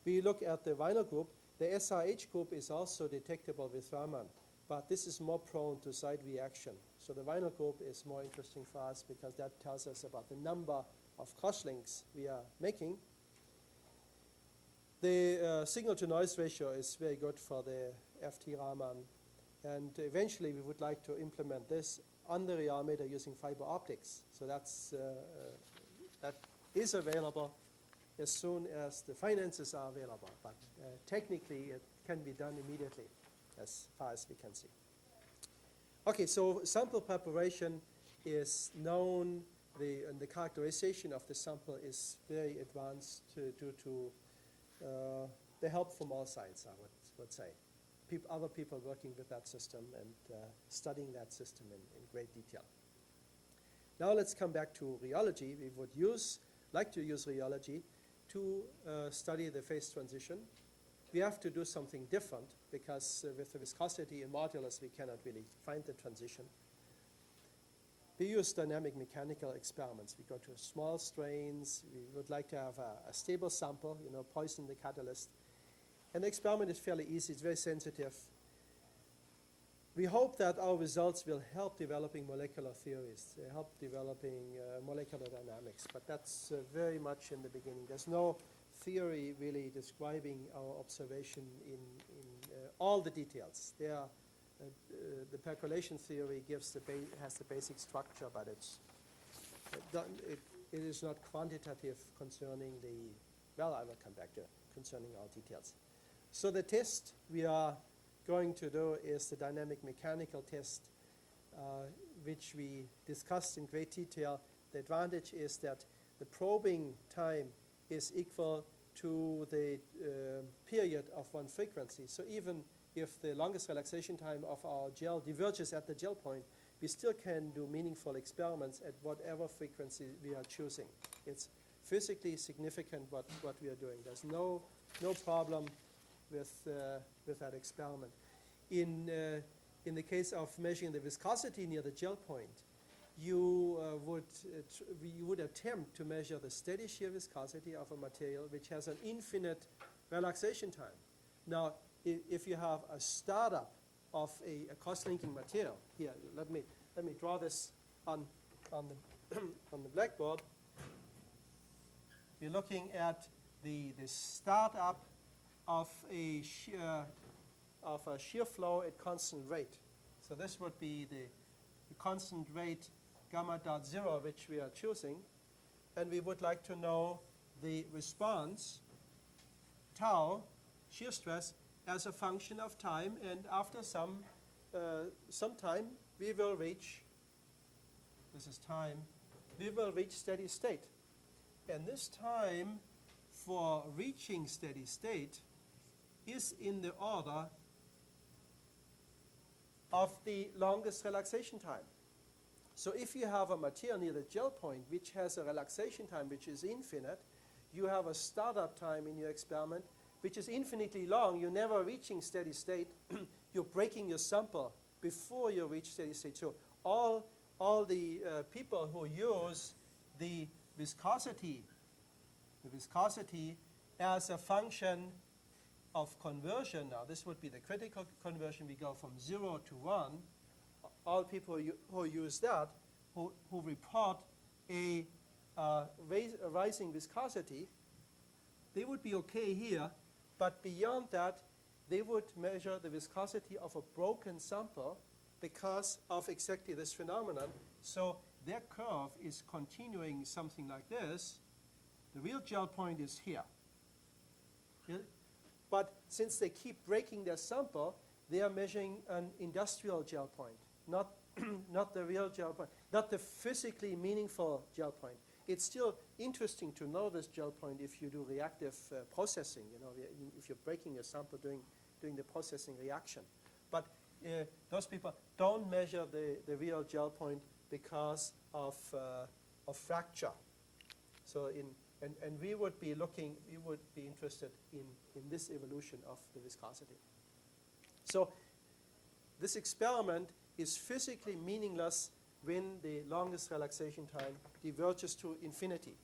We look at the vinyl group. The SRH group is also detectable with Raman, but this is more prone to side reaction. So the vinyl group is more interesting for us because that tells us about the number of crosslinks we are making. The signal-to-noise ratio is very good for the FT Raman, and eventually we would like to implement this on the rheometer using fiber optics. So that is available as soon as the finances are available, but technically it can be done immediately as far as we can see. Okay, so sample preparation is known, and the characterization of the sample is very advanced due to the help from all sides, I would say. Other people working with that system and studying that system in great detail. Now let's come back to rheology. We would like to use rheology to study the phase transition. We have to do something different because with the viscosity and modulus, we cannot really find the transition. We use dynamic mechanical experiments. We go to small strains. We would like to have a stable sample, poison the catalyst. And the experiment is fairly easy. It's very sensitive. We hope that our results will help developing molecular theories, help developing molecular dynamics, but that's very much in the beginning. There's no theory really describing our observation in all the details. The percolation theory has the basic structure, but it is not quantitative concerning I will come back to concerning all details. So the test we are going to do is the dynamic mechanical test, which we discussed in great detail. The advantage is that the probing time is equal to the period of one frequency. So even if the longest relaxation time of our gel diverges at the gel point, we still can do meaningful experiments at whatever frequency we are choosing. It's physically significant what we are doing. There's no problem with that experiment. In the case of measuring the viscosity near the gel point, you would attempt to measure the steady shear viscosity of a material which has an infinite relaxation time. Now, if you have a startup of a cross-linking material, here, let me draw this on the on the blackboard. We're looking at the startup of a shear flow at constant rate. So this would be the constant rate gamma dot 0, which we are choosing, and we would like to know the response tau shear stress as a function of time, and after some time we will reach, this is time, we will reach steady state. And this time for reaching steady state is in the order of the longest relaxation time. So if you have a material near the gel point which has a relaxation time which is infinite, you have a startup time in your experiment which is infinitely long. You're never reaching steady state. You're breaking your sample before you reach steady state. So all the people who use the viscosity as a function of conversion, now this would be the critical conversion, we go from 0 to 1, all people who use that, who report a rising viscosity, they would be okay here, but beyond that, they would measure the viscosity of a broken sample because of exactly this phenomenon. So their curve is continuing something like this. The real gel point is here. But since they keep breaking their sample, they are measuring an industrial gel point, not the real gel point, not the physically meaningful gel point. It's still interesting to know this gel point if you do reactive processing, if you're breaking a sample doing the processing reaction. But those people don't measure the real gel point because of fracture. So and we would be interested in this evolution of the viscosity. So this experiment is physically meaningless when the longest relaxation time diverges to infinity.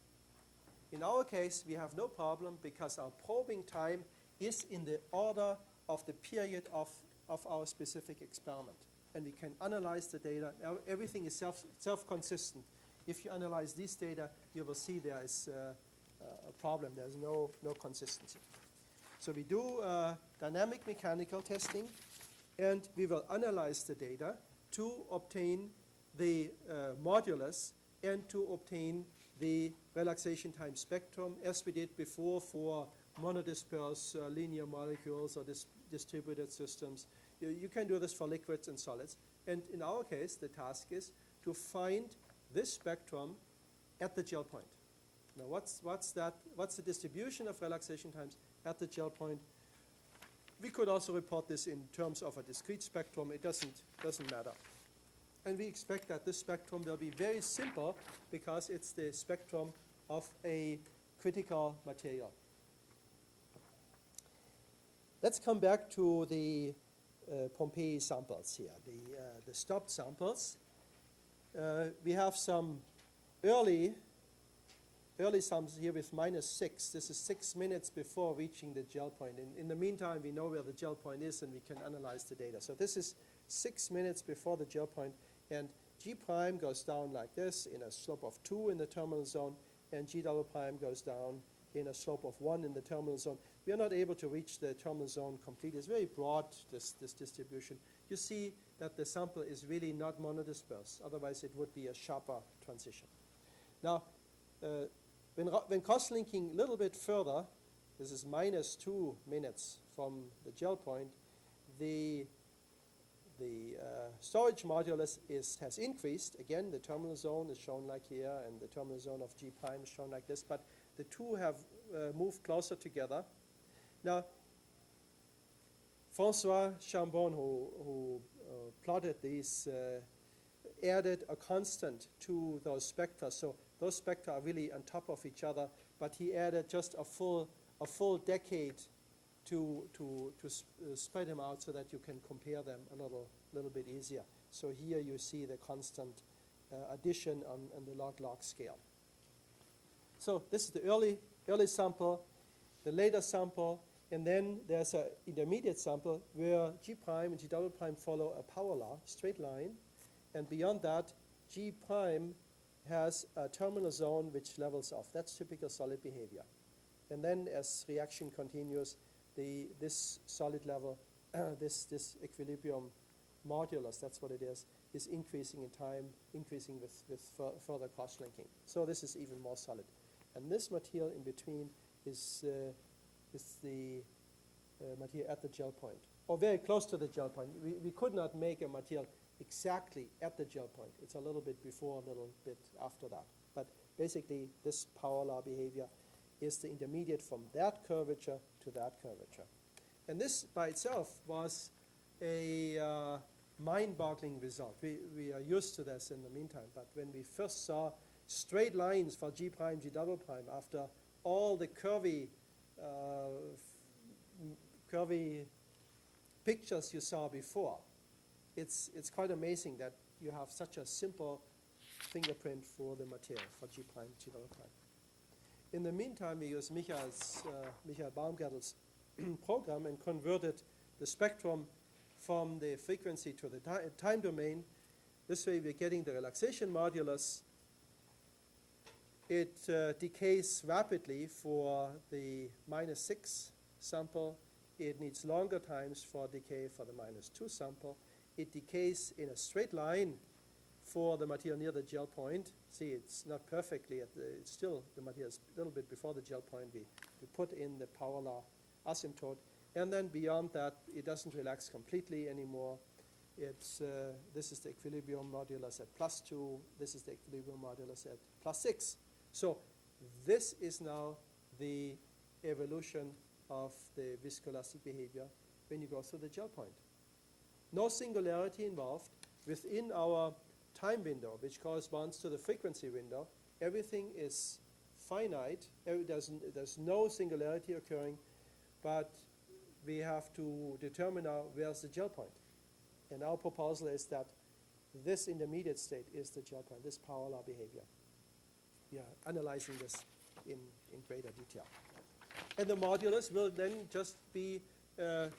In our case, we have no problem because our probing time is in the order of the period of our specific experiment. And we can analyze the data. Everything is self-consistent. If you analyze these data, you will see there is a problem. There's no consistency. So we do dynamic mechanical testing, and we will analyze the data to obtain the modulus and to obtain the relaxation time spectrum, as we did before for monodisperse linear molecules or distributed systems. You can do this for liquids and solids. And in our case, the task is to find this spectrum at the gel point. Now, what's the distribution of relaxation times at the gel point? We could also report this in terms of a discrete spectrum. It doesn't matter. And we expect that this spectrum will be very simple because it's the spectrum of a critical material. Let's come back to the Pompeii samples here, the stopped samples. We have some early samples here with -6. This is 6 minutes before reaching the gel point. In the meantime, we know where the gel point is and we can analyze the data. So this is 6 minutes before the gel point, and G prime goes down like this in a slope of 2 in the terminal zone, and G double prime goes down in a slope of 1 in the terminal zone. We are not able to reach the terminal zone completely. It's very broad, this distribution. You see that the sample is really not monodisperse. Otherwise, it would be a sharper transition. Now, when cross-linking a little bit further, this is -2 minutes from the gel point, the storage modulus has increased. Again, the terminal zone is shown like here, and the terminal zone of G prime is shown like this, but the two have moved closer together. Now, François Chambon, who plotted these, added a constant to those spectra. So those spectra are really on top of each other, but he added just a full decade to spread them out so that you can compare them a little bit easier. So here you see the constant addition on the log-log scale. So this is the early sample, the later sample, and then there's an intermediate sample where G prime and G double prime follow a power law, straight line, and beyond that, G prime has a terminal zone which levels off. That's typical solid behavior. And then as reaction continues, this solid level, this equilibrium modulus, that's what it is increasing in time, increasing with further cross-linking. So this is even more solid. And this material in between is the material at the gel point, or very close to the gel point. We could not make a material exactly at the gel point. It's a little bit before, a little bit after that. But basically, this power law behavior is the intermediate from that curvature to that curvature. And this by itself was a mind-boggling result. We are used to this in the meantime, but when we first saw straight lines for G prime, G double prime, after all the curvy pictures you saw before, it's quite amazing that you have such a simple fingerprint for the material for G prime, G double prime. In the meantime, we used Michael Baumgartel's program and converted the spectrum from the frequency to the time domain. This way we're getting the relaxation modulus. It decays rapidly for the -6 sample. It needs longer times for decay for the -2 sample. It decays in a straight line for the material near the gel point. See, it's not perfectly, it's still, the material is a little bit before the gel point. We put in the power law asymptote. And then beyond that, it doesn't relax completely anymore. This is the equilibrium modulus at +2. This is the equilibrium modulus at +6. So this is now the evolution of the viscoelastic behavior when you go through the gel point. No singularity involved. Within our time window, which corresponds to the frequency window, everything is finite. There's no singularity occurring, but we have to determine now where's the gel point. And our proposal is that this intermediate state is the gel point, this power law behavior. We are analyzing this in greater detail. And the modulus will then just be a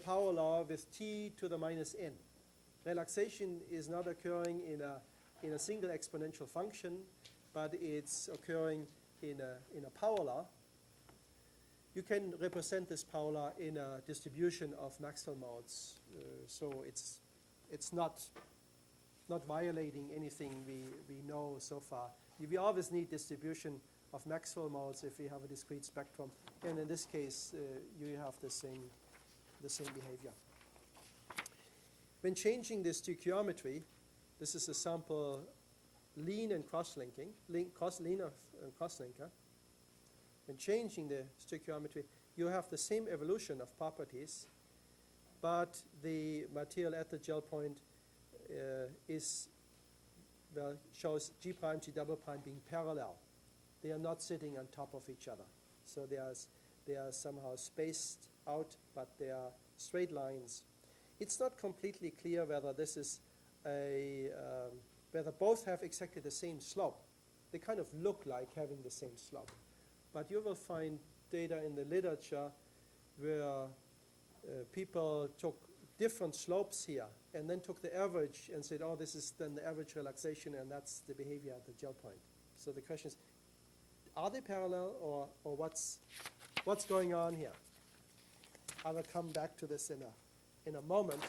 power law with t to the -n. Relaxation is not occurring in a single exponential function, but it's occurring in a power law. You can represent this power law in a distribution of Maxwell modes, so it's not violating anything we know so far. We always need distribution of Maxwell modes if we have a discrete spectrum, and in this case, you have the same behavior. When changing the stoichiometry, this is a sample lean and cross-linking, lean and cross-linker. When changing the stoichiometry, you have the same evolution of properties, but the material at the gel point shows G prime, G double prime being parallel. They are not sitting on top of each other. So they are somehow spaced out, but they are straight lines. It's not completely clear whether this is whether both have exactly the same slope. They kind of look like having the same slope. But you will find data in the literature where people took different slopes here and then took the average and said, oh, this is then the average relaxation, and that's the behavior at the gel point. So the question is, are they parallel, or what's going on here? I will come back to this in a moment.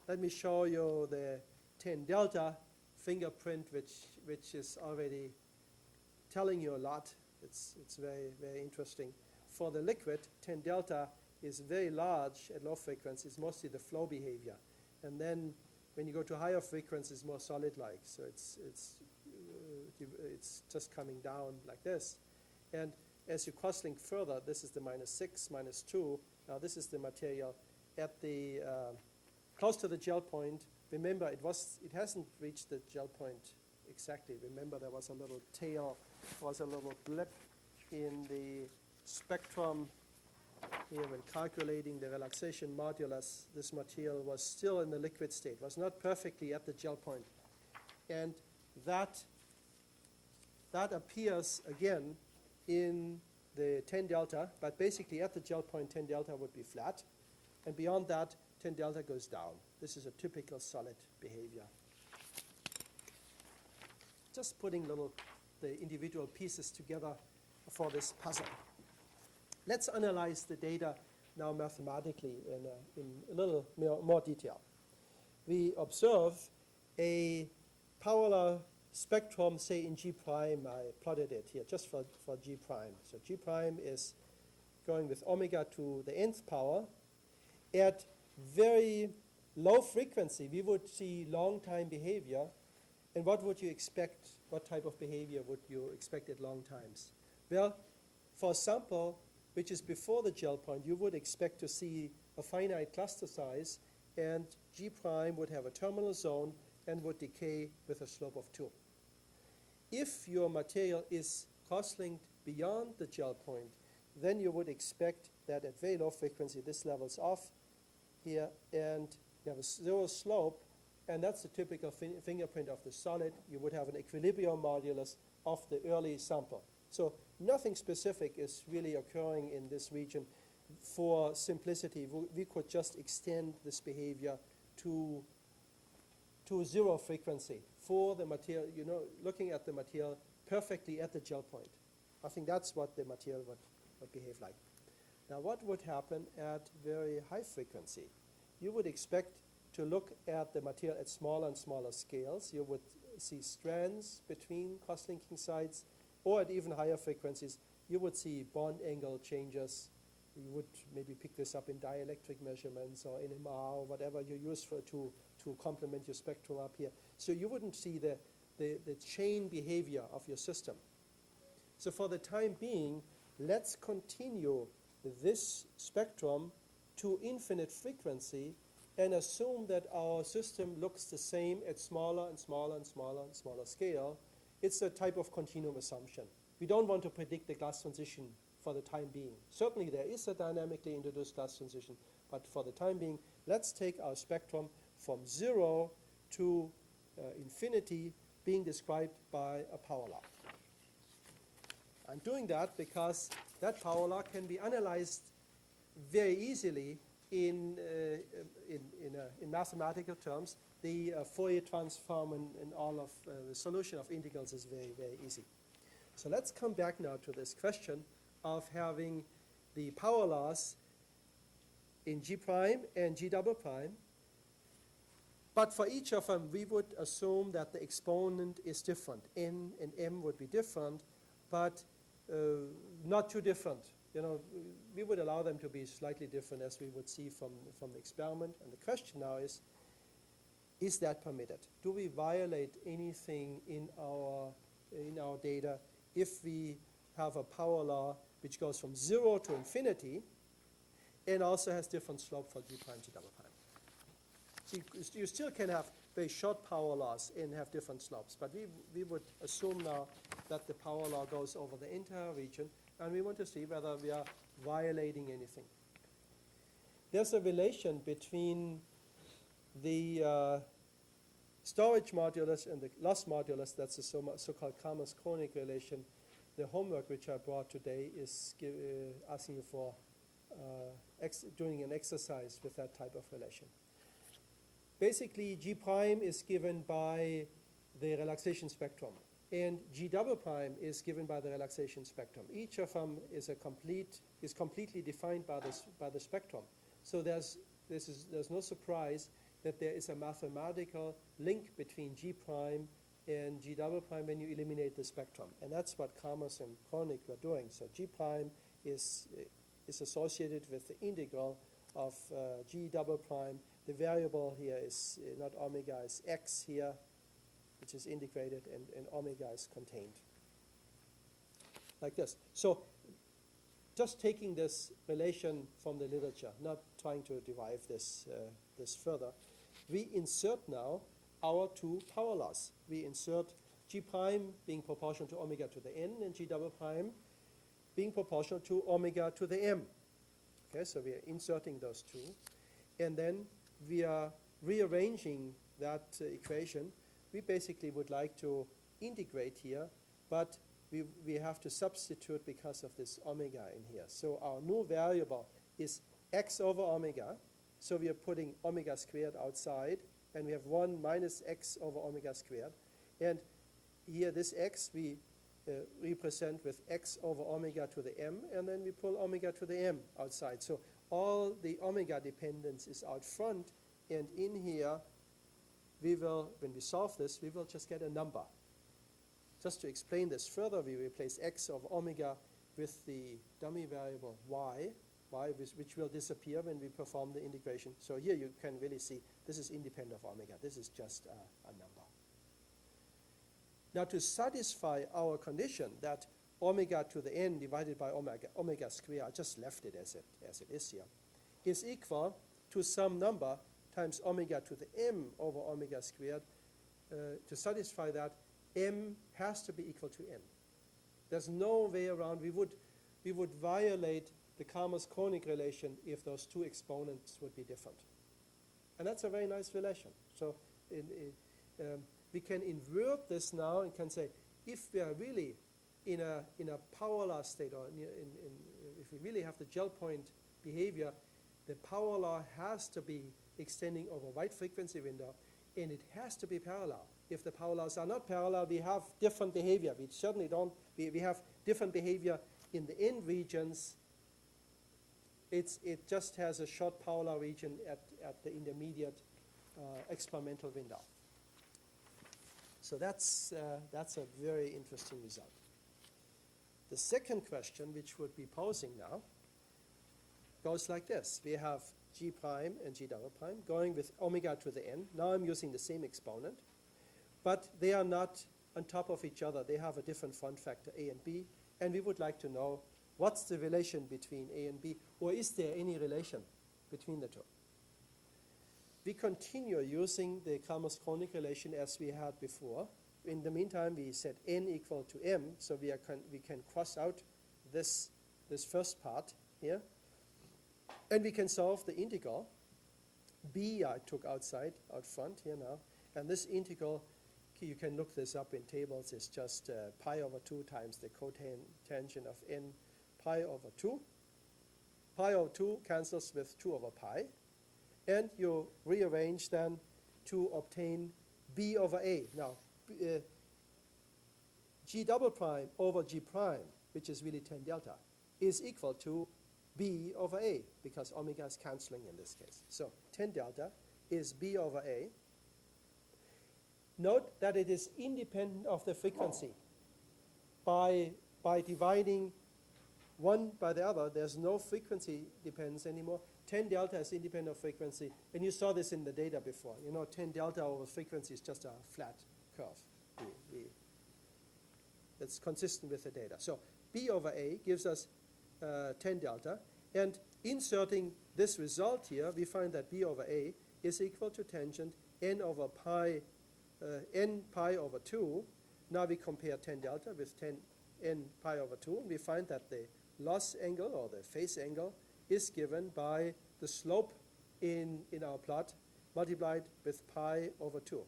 Let me show you the 10 delta fingerprint, which is already telling you a lot. It's very, very interesting. For the liquid, 10 delta is very large at low frequencies, mostly the flow behavior. And then when you go to higher frequencies, more solid-like. So it's just coming down like this. And as you cross-link further, this is the -6, -2. Now this is the material at the close to the gel point. Remember, it hasn't reached the gel point exactly. Remember, there was a little tail, was a little blip in the spectrum here when calculating the relaxation modulus. This material was still in the liquid state, was not perfectly at the gel point. And that appears again in the 10 delta, but basically at the gel point 10 delta would be flat, and beyond that 10 delta goes down. This is a typical solid behavior. Just putting the individual pieces together for this puzzle. Let's analyze the data now mathematically in a little more detail. We observe a Powerlaw spectrum, say in G prime. I plotted it here just for G prime. So G prime is going with omega to the nth power. At very low frequency, we would see long time behavior. And what would you expect? What type of behavior would you expect at long times? Well, for a sample which is before the gel point, you would expect to see a finite cluster size, and G prime would have a terminal zone and would decay with a slope of 2. If your material is cross-linked beyond the gel point, then you would expect that at very low frequency this levels off here, and you have a 0 slope, and that's the typical fingerprint of the solid. You would have an equilibrium modulus of the early sample. So nothing specific is really occurring in this region. For simplicity, we could just extend this behavior to 0 frequency for the material, looking at the material perfectly at the gel point. I think that's what the material would behave like. Now, what would happen at very high frequency? You would expect to look at the material at smaller and smaller scales. You would see strands between cross-linking sites, or at even higher frequencies, you would see bond angle changes. You would maybe pick this up in dielectric measurements or NMR or whatever you use to complement your spectrum up here. So you wouldn't see the chain behavior of your system. So for the time being, let's continue this spectrum to infinite frequency and assume that our system looks the same at smaller and smaller and smaller and smaller scale. It's a type of continuum assumption. We don't want to predict the glass transition for the time being. Certainly there is a dynamically introduced glass transition, but for the time being, let's take our spectrum from 0 to infinity being described by a Powerlaw. I'm doing that because that Powerlaw can be analyzed very easily in mathematical terms. The Fourier transform and all of the solution of integrals is very, very easy. So let's come back now to this question of having the Powerlaws in G prime and G double prime. But for each of them, we would assume that the exponent is different. N and M would be different, but not too different. We would allow them to be slightly different, as we would see from the experiment. And the question now is that permitted? Do we violate anything in our data if we have a Powerlaw which goes from 0 to infinity and also has different slope for G prime, G double prime? So you still can have very short Powerlaws and have different slopes, but we would assume now that the Powerlaw goes over the entire region, and we want to see whether we are violating anything. There's a relation between the storage modulus and the loss modulus. That's the so-called Kramers Kronig relation. The homework which I brought today is asking you for doing an exercise with that type of relation. Basically, G prime is given by the relaxation spectrum, and G double prime is given by the relaxation spectrum. Each of them is completely defined by the spectrum. So there's no surprise that there is a mathematical link between G prime and G double prime when you eliminate the spectrum, and that's what Kramers and Kronig were doing. So G prime is associated with the integral of G double prime. The variable here is not omega, is x here, which is integrated, and omega is contained. Like this. So just taking this relation from the literature, not trying to derive this further, we insert now our two Powerlaws. We insert G prime being proportional to omega to the n, and G double prime being proportional to omega to the m. Okay, so we are inserting those two. And then we are rearranging that equation we basically would like to integrate here, but we have to substitute because of this omega in here. So our new variable is x over omega. So we are putting omega squared outside, and we have 1 minus x over omega squared. And here this x we represent with x over omega to the m, and then we pull omega to the m outside. So all the omega dependence is out front, and in here we will, when we solve this, we will just get a number. Just to explain this further, we replace x of omega with the dummy variable y, which will disappear when we perform the integration. So here you can really see this is independent of omega. This is just a number. Now to satisfy our condition that omega to the n divided by omega squared, I just left it as it is here, is equal to some number times omega to the m over omega squared. To satisfy that, m has to be equal to n. There's no way around. We would violate the Kramers-Kronig relation if those two exponents would be different. And that's a very nice relation. So we can invert this now and can say, if we are really in a Powerlaw state, or if we really have the gel point behavior, the Powerlaw has to be extending over wide frequency window, and it has to be parallel. If the Powerlaws are not parallel, we have different behavior. We certainly don't. We have different behavior in the end regions. It just has a short Powerlaw region at the intermediate experimental window. So that's a very interesting result. The second question, which would be posing now, goes like this. We have G prime and G double prime going with omega to the n. Now I'm using the same exponent, but they are not on top of each other. They have a different front factor, A and B, and we would like to know what's the relation between A and B, or is there any relation between the two? We continue using the Kramers-Kronig relation as we had before. In the meantime, we set n equal to m, so we can cross out this first part here. And we can solve the integral. B I took out front here now. And this integral, you can look this up in tables, is just pi over 2 times the cotangent of n pi over 2. Pi over 2 cancels with 2 over pi. And you rearrange then to obtain B over A. Now, G double prime over G prime, which is really 10 delta, is equal to B over A, because omega is canceling in this case. So 10 delta is B over A. Note that it is independent of the frequency. By dividing one by the other, there's no frequency dependence anymore. 10 delta is independent of frequency, and you saw this in the data before. 10 delta over frequency is just a flat curve. That's consistent with the data. So B over A gives us 10 delta, and inserting this result here, we find that B over A is equal to tangent n over pi, n pi over 2. Now we compare 10 delta with 10 n pi over 2, and we find that the loss angle, or the phase angle, is given by the slope in our plot multiplied with pi over 2.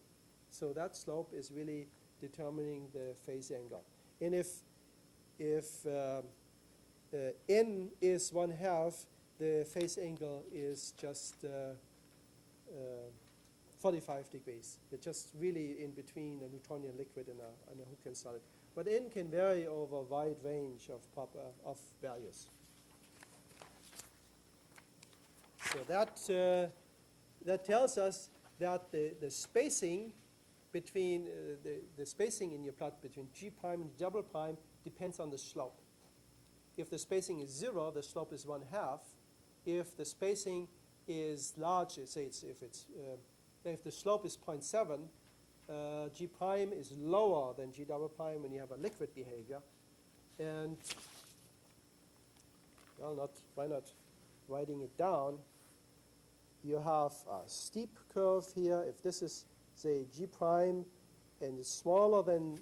So that slope is really determining the phase angle. And if n is 1/2, the phase angle is just 45 degrees. It's just really in between a Newtonian liquid and a Hookean solid. But n can vary over a wide range of values. So that tells us that the spacing between the spacing in your plot between G prime and double prime depends on the slope. If the spacing is 0, the slope is 1/2. If the spacing is large, say if the slope is 0.7, G prime is lower than G double prime when you have a liquid behavior. And well, why not writing it down? You have a steep curve here. If this is, say, G prime and is smaller than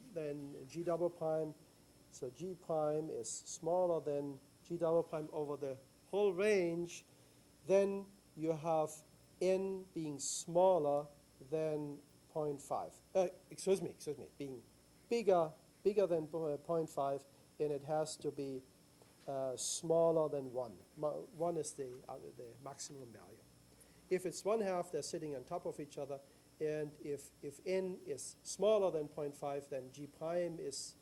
G double prime, so G prime is smaller than G double prime over the whole range, then you have n being smaller than 0.5. Excuse me, being bigger than 0.5, and it has to be smaller than 1. 1 is the maximum value. If it's 1/2, they're sitting on top of each other, and if n is smaller than 0.5, then g prime is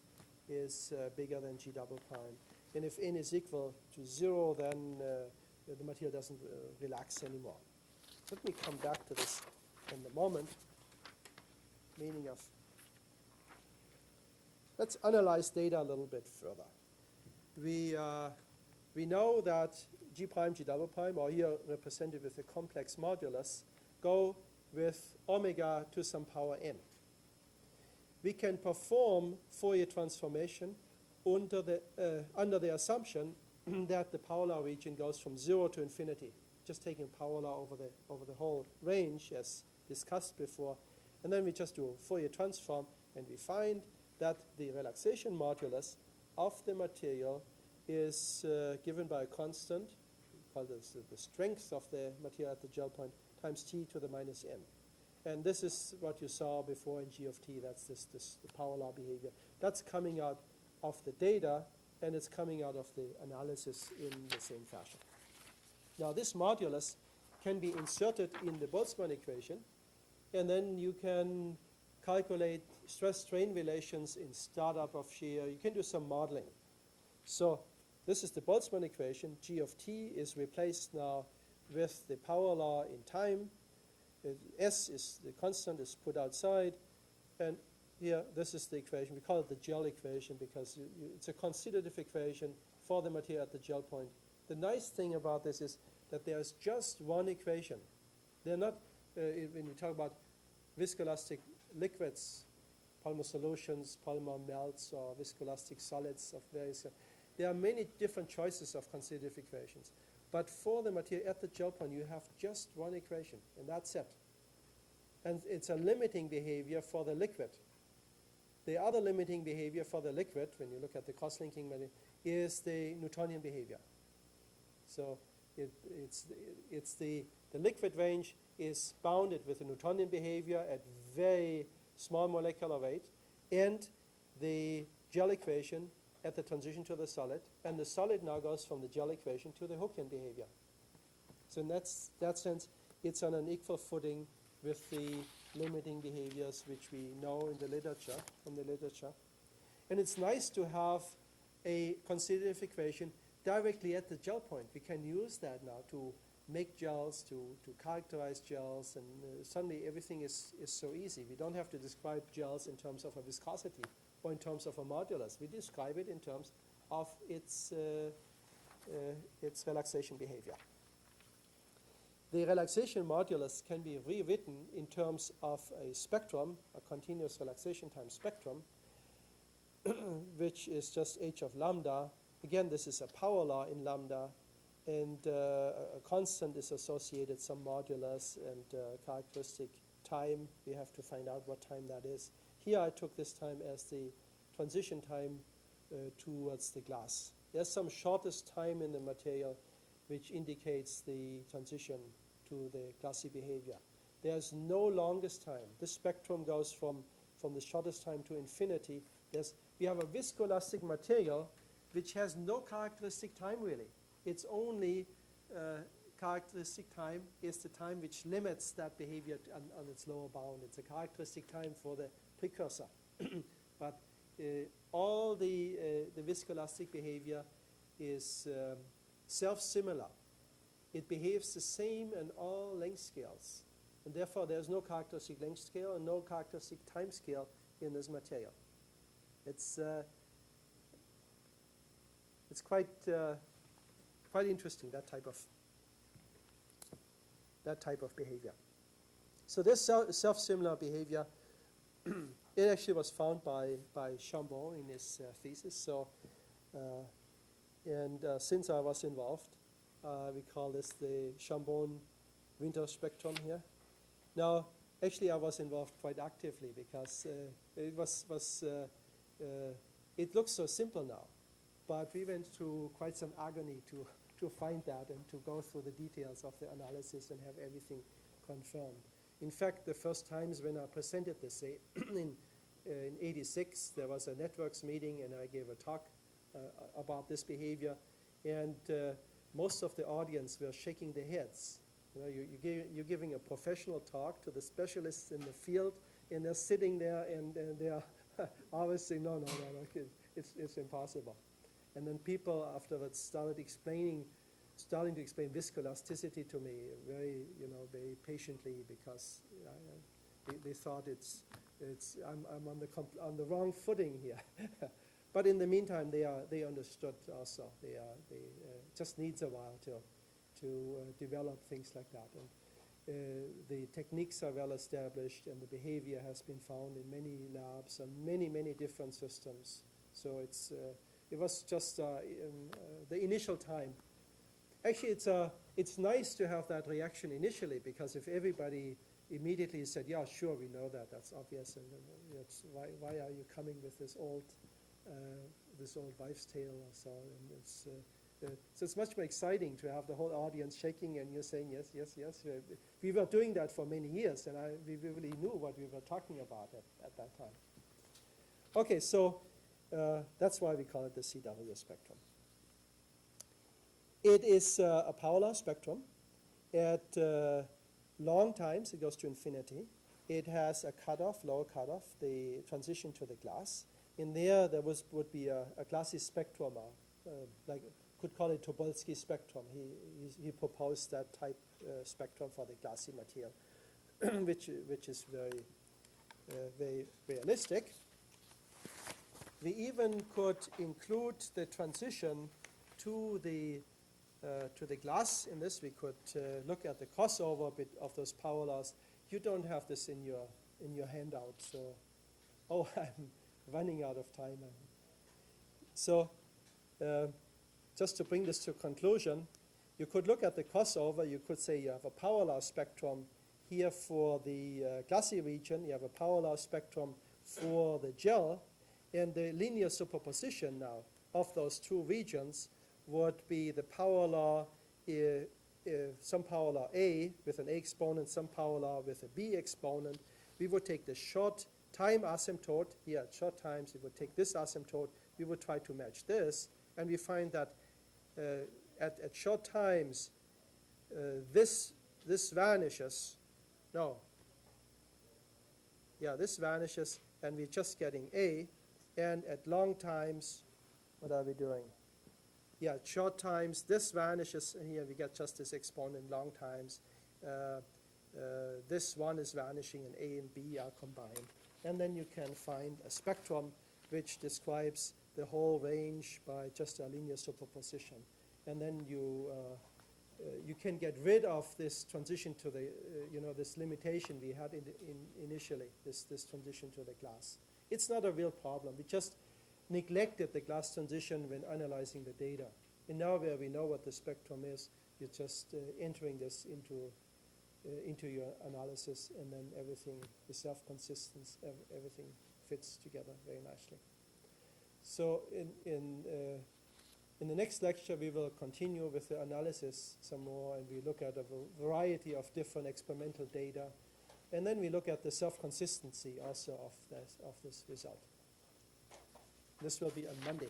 bigger than g double prime. And if n is equal to 0, then the material doesn't relax anymore. Let me come back to this in a moment. Meaning of, let's analyze data a little bit further. We know that g prime, g double prime, or here represented with a complex modulus, go with omega to some power n. We can perform Fourier transformation under the assumption that the Powerlaw region goes from 0 to infinity, just taking Powerlaw over the whole range as discussed before. And then we just do a Fourier transform, and we find that the relaxation modulus of the material is given by a constant, called the strength of the material at the gel point, times t to the minus n. And this is what you saw before in g of t. That's the Powerlaw behavior. That's coming out of the data, and it's coming out of the analysis in the same fashion. Now, this modulus can be inserted in the Boltzmann equation, and then you can calculate stress-strain relations in startup of shear. You can do some modeling. So this is the Boltzmann equation. G of t is replaced now with the Powerlaw in time. S is the constant, is put outside. And here, this is the equation. We call it the gel equation because it's a constitutive equation for the material at the gel point. The nice thing about this is that there's just one equation. They're not, when you talk about viscoelastic liquids, polymer solutions, polymer melts, or viscoelastic solids of various, there are many different choices of constitutive equations. But for the material at the gel point, you have just one equation, and that's it. And it's a limiting behavior for the liquid. The other limiting behavior for the liquid, when you look at the crosslinking material, is the Newtonian behavior. So it's the liquid range is bounded with the Newtonian behavior at very small molecular weight, and the gel equation at the transition to the solid, and the solid now goes from the gel equation to the Hookean behavior. So in that sense, it's on an equal footing with the limiting behaviors which we know in the literature, from the literature. And it's nice to have a constitutive equation directly at the gel point. We can use that now to make gels, to characterize gels, and suddenly everything is so easy. We don't have to describe gels in terms of a viscosity or in terms of a modulus. We describe it in terms of its relaxation behavior. The relaxation modulus can be rewritten in terms of a spectrum, a continuous relaxation time spectrum, which is just h of lambda. Again, this is a Powerlaw in lambda, and a constant is associated, some modulus and characteristic time. We have to find out what time that is. Here I took this time as the transition time towards the glass. There's some shortest time in the material which indicates the transition to the glassy behavior. There's no longest time. This spectrum goes from the shortest time to infinity. We have a viscoelastic material which has no characteristic time really. Its only characteristic time is the time which limits that behavior on its lower bound. It's a characteristic time for the precursor. But all the viscoelastic behavior is self-similar. It behaves the same in all length scales. And therefore, there's no characteristic length scale and no characteristic time scale in this material. It's quite interesting, that type of behavior. So this self-similar behavior, it actually was found by Chambon in his thesis. So, since I was involved, we call this the Chambon winter spectrum here. Now, actually, I was involved quite actively because it looks so simple now, but we went through quite some agony to find that and to go through the details of the analysis and have everything confirmed. In fact, the first times when I presented this in 86, there was a networks meeting, and I gave a talk about this behavior, and most of the audience were shaking their heads. You know, you're giving a professional talk to the specialists in the field, and they're sitting there, and they are always saying, no, it's impossible. And then people afterwards starting to explain viscoelasticity to me very patiently, because they thought I'm on the wrong footing here. But in the meantime, they understood also. They just needs a while to develop things like that. And the techniques are well established, and the behavior has been found in many labs and many different systems. So it was just the initial time. Actually, it's nice to have that reaction initially, because if everybody immediately said, yeah, sure, we know that, that's obvious, and it's, why are you coming with this old wives' tale or so? And so it's much more exciting to have the whole audience shaking, and you're saying, yes, yes, yes. We were doing that for many years, and we really knew what we were talking about at that time. Okay, so that's why we call it the CW spectrum. It is a Powerlaw spectrum. At long times, it goes to infinity. It has a cutoff, lower cutoff, the transition to the glass. In there would be a glassy spectrum, could call it Tobolsky spectrum. He proposed that type spectrum for the glassy material, which is very realistic. We even could include the transition to the glass in this. We could look at the crossover bit of those Powerlaws. You don't have this in your handout, so I'm running out of time. So just to bring this to conclusion, you could look at the crossover. You could say you have a Powerlaw spectrum here for the glassy region. You have a Powerlaw spectrum for the gel, and the linear superposition now of those two regions would be the Powerlaw, some Powerlaw A with an A exponent, some Powerlaw with a B exponent. We would take the short time asymptote. Here at short times, we would take this asymptote. We would try to match this, and we find that at short times, this vanishes. No. Yeah, this vanishes, and we're just getting A. And at long times, what are we doing? Yeah, at short times, this vanishes, and here we get just this exponent. Long times, this one is vanishing, and A and B are combined. And then you can find a spectrum which describes the whole range by just a linear superposition. And then you can get rid of this transition to the, this limitation we had initially, this transition to the glass. It's not a real problem. We just neglected the glass transition when analyzing the data. And now where we know what the spectrum is, you're just entering this into your analysis, and then everything, the self-consistence, everything fits together very nicely. So in the next lecture, we will continue with the analysis some more, and we look at a variety of different experimental data, and then we look at the self-consistency also of this result. This will be on Monday.